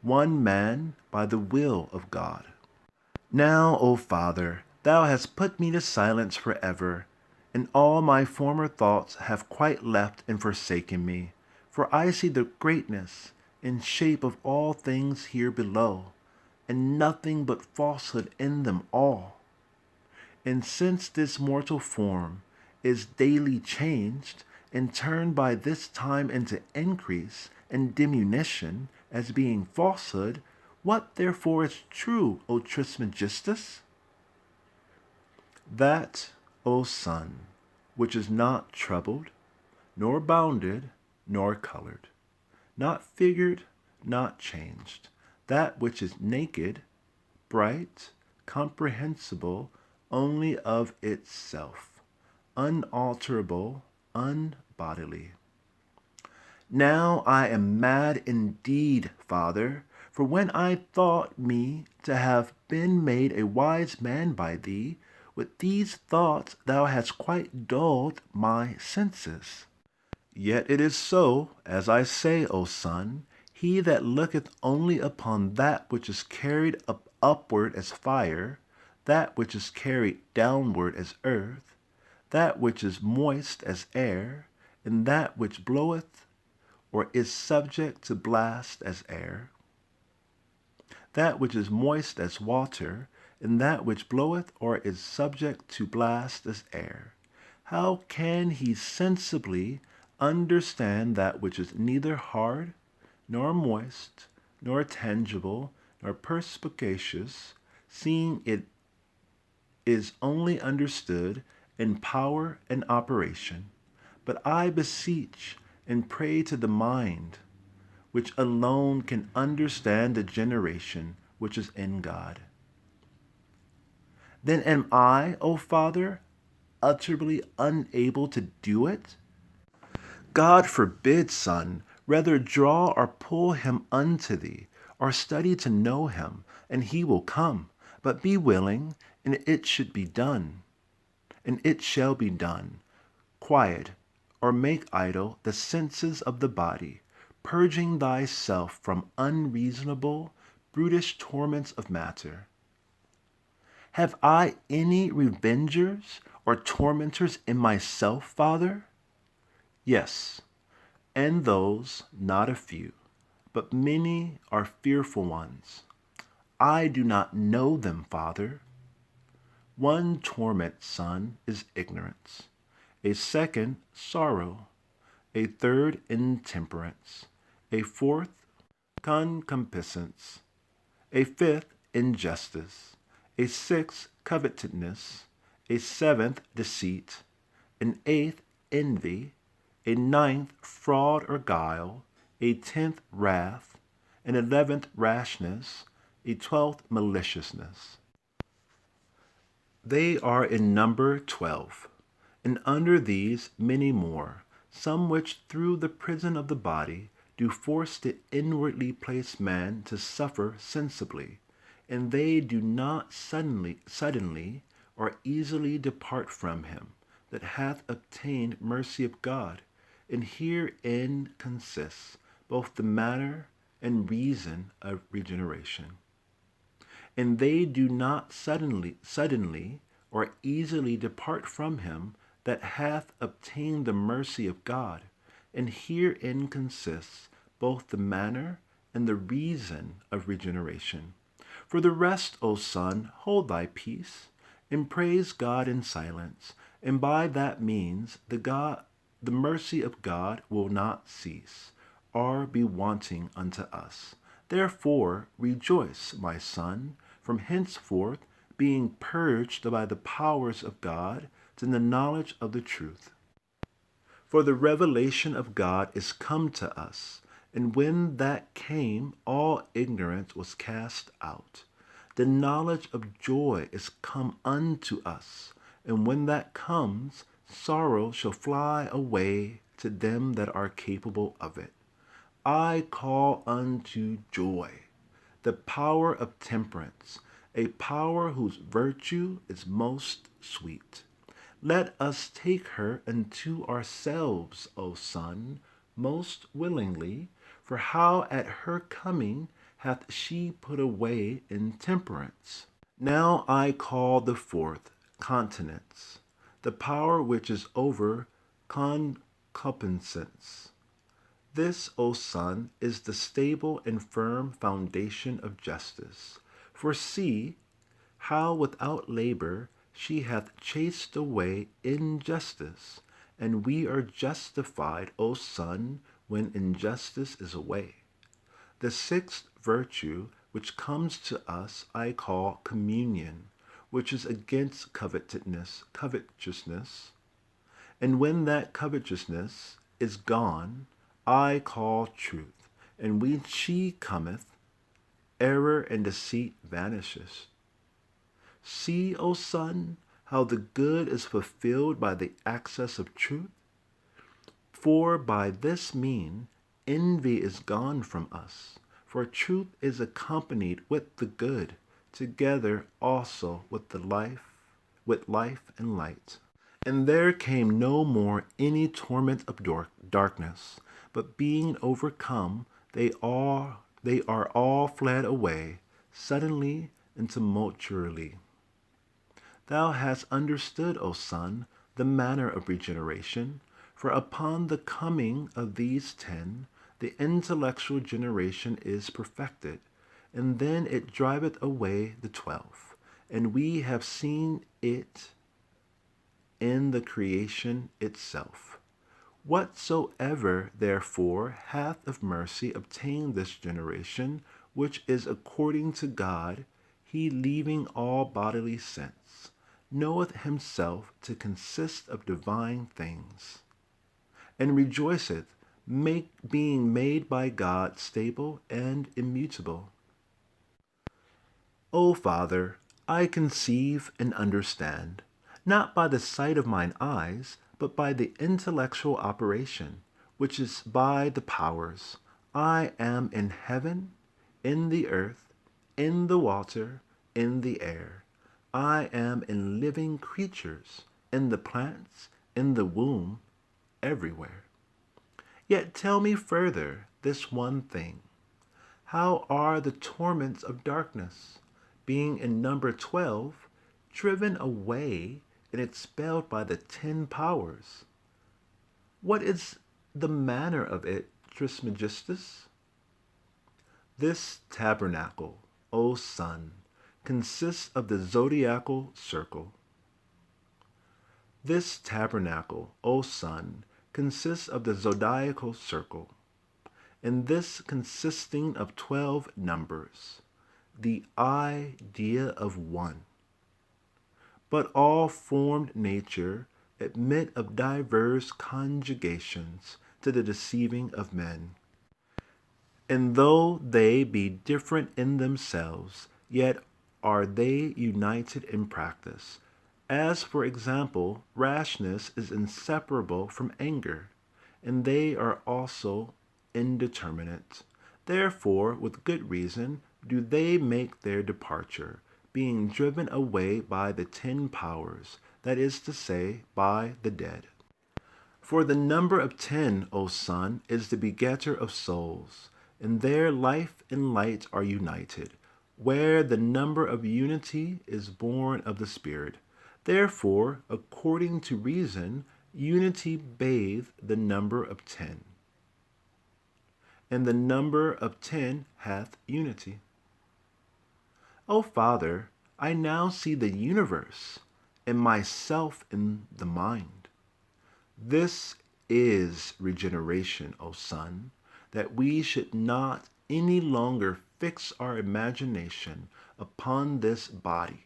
one man by the will of God. Now, O Father, thou hast put me to silence forever, and all my former thoughts have quite left and forsaken me, for I see the greatness and shape of all things here below, and nothing but falsehood in them all. And since this mortal form is daily changed, and turned by this time into increase and diminution, as being falsehood, what therefore is true, O Trismegistus? That, O Son, which is not troubled, nor bounded, nor colored, not figured, not changed, that which is naked, bright, comprehensible only of itself, unalterable, unbodily. Now I am mad indeed, Father, for when I thought me to have been made a wise man by thee, with these thoughts thou hast quite dulled my senses. Yet it is so, as I say, O son, he that looketh only upon that which is carried upward as fire, that which is carried downward as earth, that which is moist as air, and that which bloweth or is subject to blast as air, that which is moist as water, and that which bloweth or is subject to blast as air. How can he sensibly understand that which is neither hard, nor moist, nor tangible, nor perspicacious, seeing it is only understood in power and operation? But I beseech and pray to the mind, which alone can understand the generation which is in God. Then am I, O Father, utterly unable to do it? God forbid, Son, rather draw or pull him unto thee, or study to know him, and he will come. But be willing, and it should be done, and it shall be done. Quiet, or make idle the senses of the body, purging thyself from unreasonable, brutish torments of matter. Have I any revengers or tormentors in myself, Father? Yes, and those not a few, but many are fearful ones. I do not know them, Father. One torment, Son, is ignorance, a second, sorrow, a third, intemperance, a fourth, concupiscence, a fifth, injustice, a sixth, covetousness, a seventh, deceit, an eighth, envy, a ninth, fraud or guile, a 10th, wrath, an 11th, rashness, a 12th, maliciousness. They are in number 12, and under these many more, some which through the prison of the body do force to inwardly place man to suffer sensibly, and they do not suddenly or easily depart from him that hath obtained mercy of God. And herein consists both the matter and reason of regeneration. And they do not suddenly or easily depart from him that hath obtained the mercy of God. And herein consists both the manner and the reason of regeneration. For the rest, O Son, hold thy peace, and praise God in silence, and by that means the mercy of God will not cease, or be wanting unto us. Therefore rejoice, my son, from henceforth being purged by the powers of God to the knowledge of the truth. For the revelation of God is come to us, and when that came, all ignorance was cast out. The knowledge of joy is come unto us, and when that comes, sorrow shall fly away to them that are capable of it. I call unto joy the power of temperance, a power whose virtue is most sweet. Let us take her unto ourselves, O Son, most willingly, for how at her coming hath she put away intemperance. Now I call the fourth continence, the power which is over concupiscence. This, O Son, is the stable and firm foundation of justice. For see how without labor she hath chased away injustice, and we are justified, O Son, when injustice is away. The sixth virtue which comes to us I call communion, which is against covetousness. And when that covetousness is gone, I call truth, and when she cometh, error and deceit vanishes. See, O Son, how the good is fulfilled by the access of truth. For by this mean, envy is gone from us, for truth is accompanied with the good, together also with life and light. And there came no more any torment of darkness, but being overcome, they are all fled away, suddenly and tumultuarily. Thou hast understood, O Son, the manner of regeneration, for upon the coming of these 10, the intellectual generation is perfected, and then it driveth away the 12, and we have seen it in the creation itself. Whatsoever therefore hath of mercy obtained this generation, which is according to God, he leaving all bodily sense, knoweth himself to consist of divine things, and rejoiceth, being made by God stable and immutable. O Father, I conceive and understand, not by the sight of mine eyes, but by the intellectual operation, which is by the powers. I am in heaven, in the earth, in the water, in the air. I am in living creatures, in the plants, in the womb, everywhere. Yet tell me further this one thing. How are the torments of darkness, being in number 12, driven away and expelled by the 10 powers? What is the manner of it, Trismegistus? This tabernacle, O Son, consists of the zodiacal circle. This tabernacle, O Son, consists of the zodiacal circle, and this consisting of 12 numbers, the idea of one. But all formed nature admit of diverse conjugations to the deceiving of men. And though they be different in themselves, yet are they united in practice. As, for example, rashness is inseparable from anger, and they are also indeterminate. Therefore, with good reason, do they make their departure, being driven away by the 10 powers, that is to say, by the dead. For the number of 10, O Son, is the begetter of souls, and their life and light are united, where the number of unity is born of the Spirit. Therefore, according to reason, unity bathe the number of 10, and the number of 10 hath unity. O Father, I now see the universe, and myself in the mind. This is regeneration, O Son, that we should not any longer fix our imagination upon this body,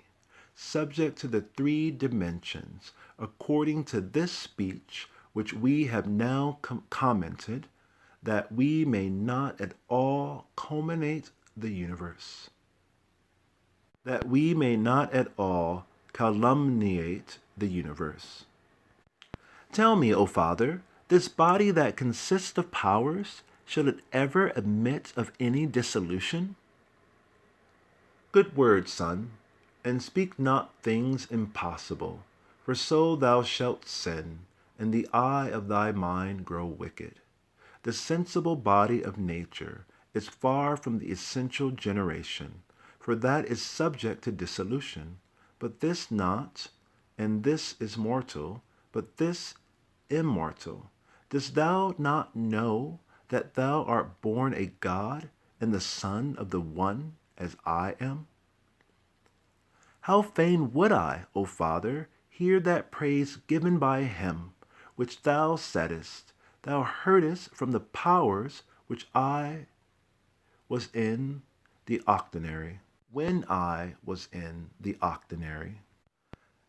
subject to the 3 dimensions, according to this speech which we have now commented, that we may not at all culminate the universe. That we may not at all calumniate the universe. Tell me, O Father, this body that consists of powers, shall it ever admit of any dissolution? Good word, Son, and speak not things impossible, for so thou shalt sin, and the eye of thy mind grow wicked. The sensible body of nature is far from the essential generation, for that is subject to dissolution. But this not, and this is mortal, but this immortal. Dost thou not know that thou art born a God and the Son of the One, as I am? How fain would I, O Father, hear that praise given by him, which thou saidst, thou heardest from the powers which I was in the octonary, when I was in the octonary.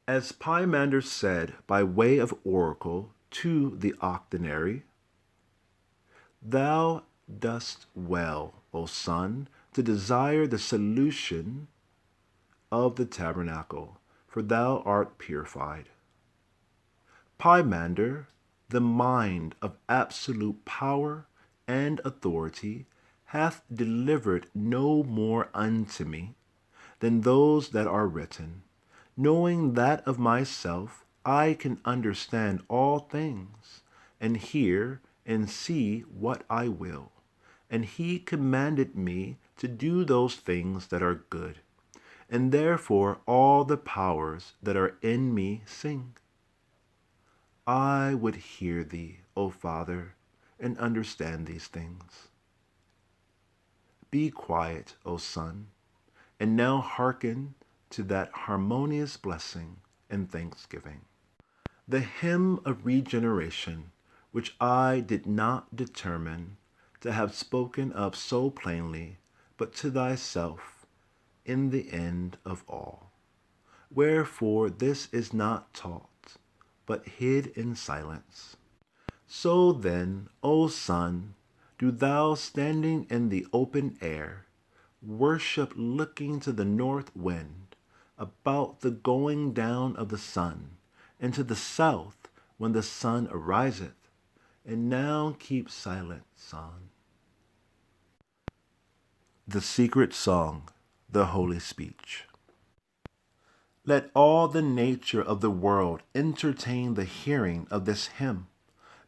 As Pymander said by way of oracle to the octonary, thou dost well, O Son, to desire the solution of the tabernacle, for thou art purified. Pymander, the mind of absolute power and authority, hath delivered no more unto me than those that are written, knowing that of myself I can understand all things, and hear and see what I will. And he commanded me to do those things that are good, and therefore all the powers that are in me sing. I would hear thee, O Father, and understand these things. Be quiet, O Son, and now hearken to that harmonious blessing and thanksgiving. The hymn of regeneration, which I did not determine to have spoken of so plainly, but to thyself in the end of all. Wherefore this is not taught, but hid in silence. So then, O Son, do thou, standing in the open air, worship looking to the north wind, about the going down of the sun, and to the south when the sun ariseth. And now keep silent, Son. The Secret Song, the Holy Speech. Let all the nature of the world entertain the hearing of this hymn.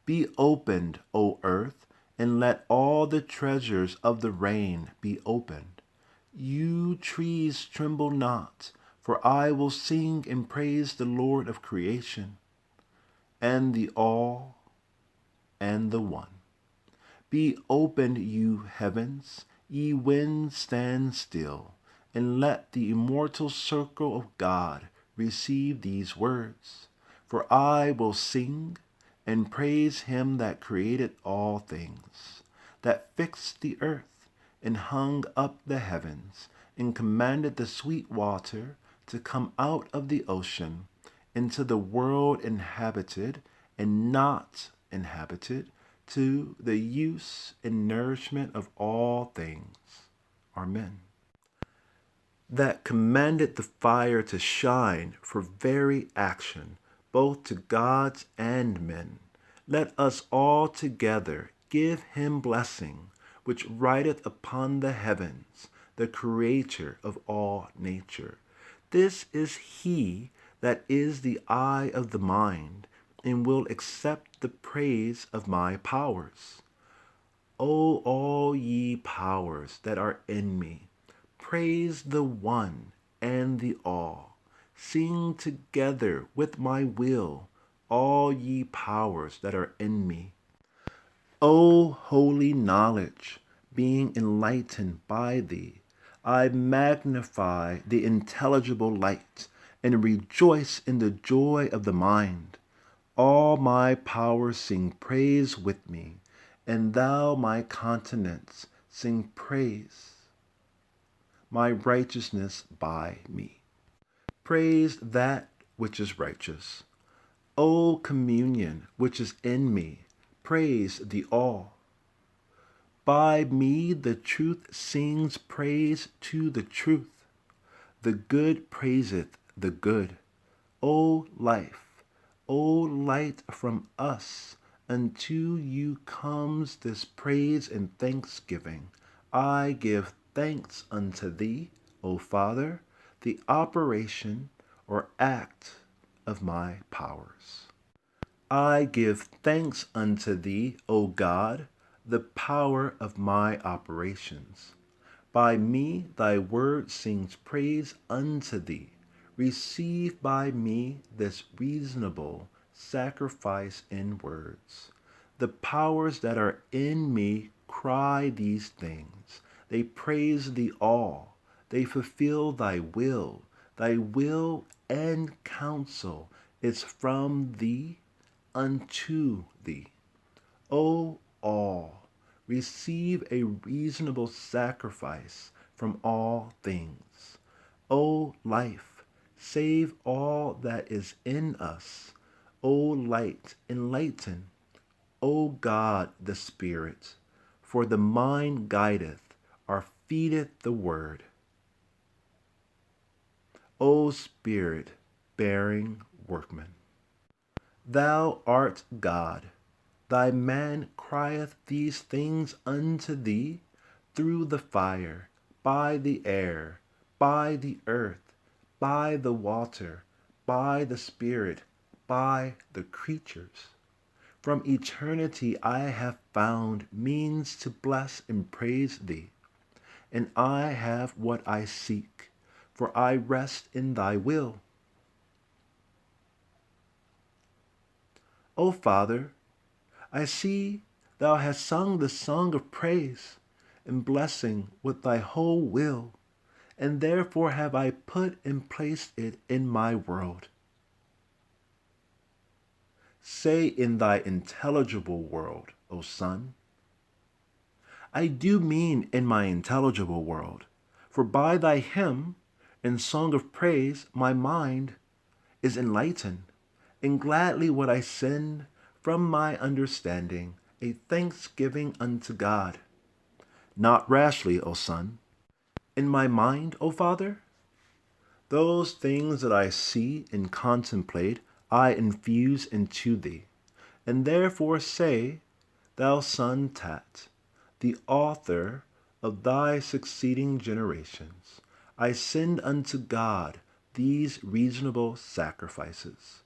Be opened, O earth, and let all the treasures of the rain be opened. You trees tremble not, for I will sing and praise the Lord of creation, and the all and the one. Be opened, you heavens, ye winds stand still, and let the immortal circle of God receive these words. For I will sing and praise him that created all things, that fixed the earth, and hung up the heavens, and commanded the sweet water to come out of the ocean into the world inhabited and not inhabited, to the use and nourishment of all things. Amen. That commanded the fire to shine for very action, both to gods and men. Let us all together give him blessing, which rideth upon the heavens, the creator of all nature. This is he that is the eye of the mind, and will accept the praise of my powers. O all ye powers that are in me, praise the one and the all. Sing together with my will, all ye powers that are in me. O holy knowledge, being enlightened by thee, I magnify the intelligible light, and rejoice in the joy of the mind. All my powers sing praise with me, and thou, my countenance, sing praise, my righteousness by me. Praise that which is righteous. O communion which is in me, praise the all. By me the truth sings praise to the truth. The good praiseth the good. O life, O light from us, unto you comes this praise and thanksgiving. I give thanks unto thee, O Father, the operation or act of my powers. I give thanks unto thee, O God, the power of my operations. By me thy word sings praise unto thee. Receive by me this reasonable sacrifice in words. The powers that are in me cry these things. They praise thee all. They fulfill thy will. Thy will and counsel is from thee unto thee. O all, receive a reasonable sacrifice from all things. O life, save all that is in us. O light, enlighten. O God the Spirit, for the mind guideth are feedeth the word. O Spirit-bearing workman, thou art God. Thy man crieth these things unto thee through the fire, by the air, by the earth, by the water, by the Spirit, by the creatures. From eternity I have found means to bless and praise thee, and I have what I seek, for I rest in thy will. O Father, I see thou hast sung the song of praise and blessing with thy whole will, and therefore have I put and placed it in my world. Say in thy intelligible world, O Son. I do mean in my intelligible world, for by thy hymn and song of praise my mind is enlightened, and gladly would I send from my understanding a thanksgiving unto God. Not rashly, O Son, in my mind, O Father. Those things that I see and contemplate I infuse into thee, and therefore say, thou Son Tat, the author of thy succeeding generations, I send unto God these reasonable sacrifices.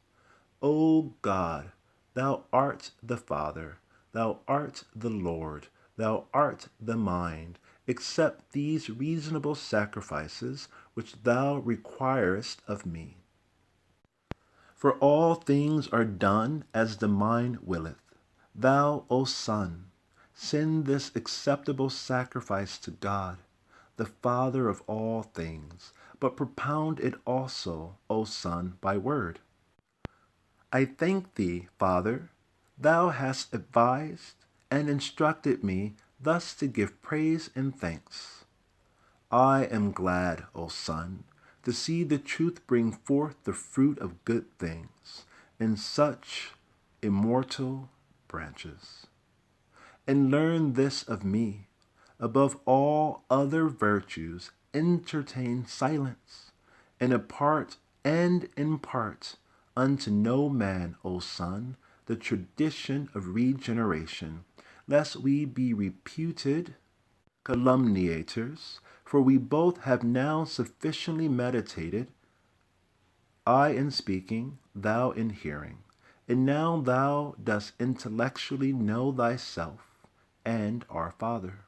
O God, thou art the Father, thou art the Lord, thou art the mind. Accept these reasonable sacrifices which thou requirest of me. For all things are done as the mind willeth. Thou, O Son, send this acceptable sacrifice to God, the Father of all things, but propound it also, O Son, by word. I thank thee, Father, thou hast advised and instructed me thus to give praise and thanks. I am glad, O Son, to see the truth bring forth the fruit of good things in such immortal branches. And learn this of me, above all other virtues, entertain silence, and impart unto no man, O Son, the tradition of regeneration, lest we be reputed calumniators, for we both have now sufficiently meditated, I in speaking, thou in hearing, and now thou dost intellectually know thyself and our Father.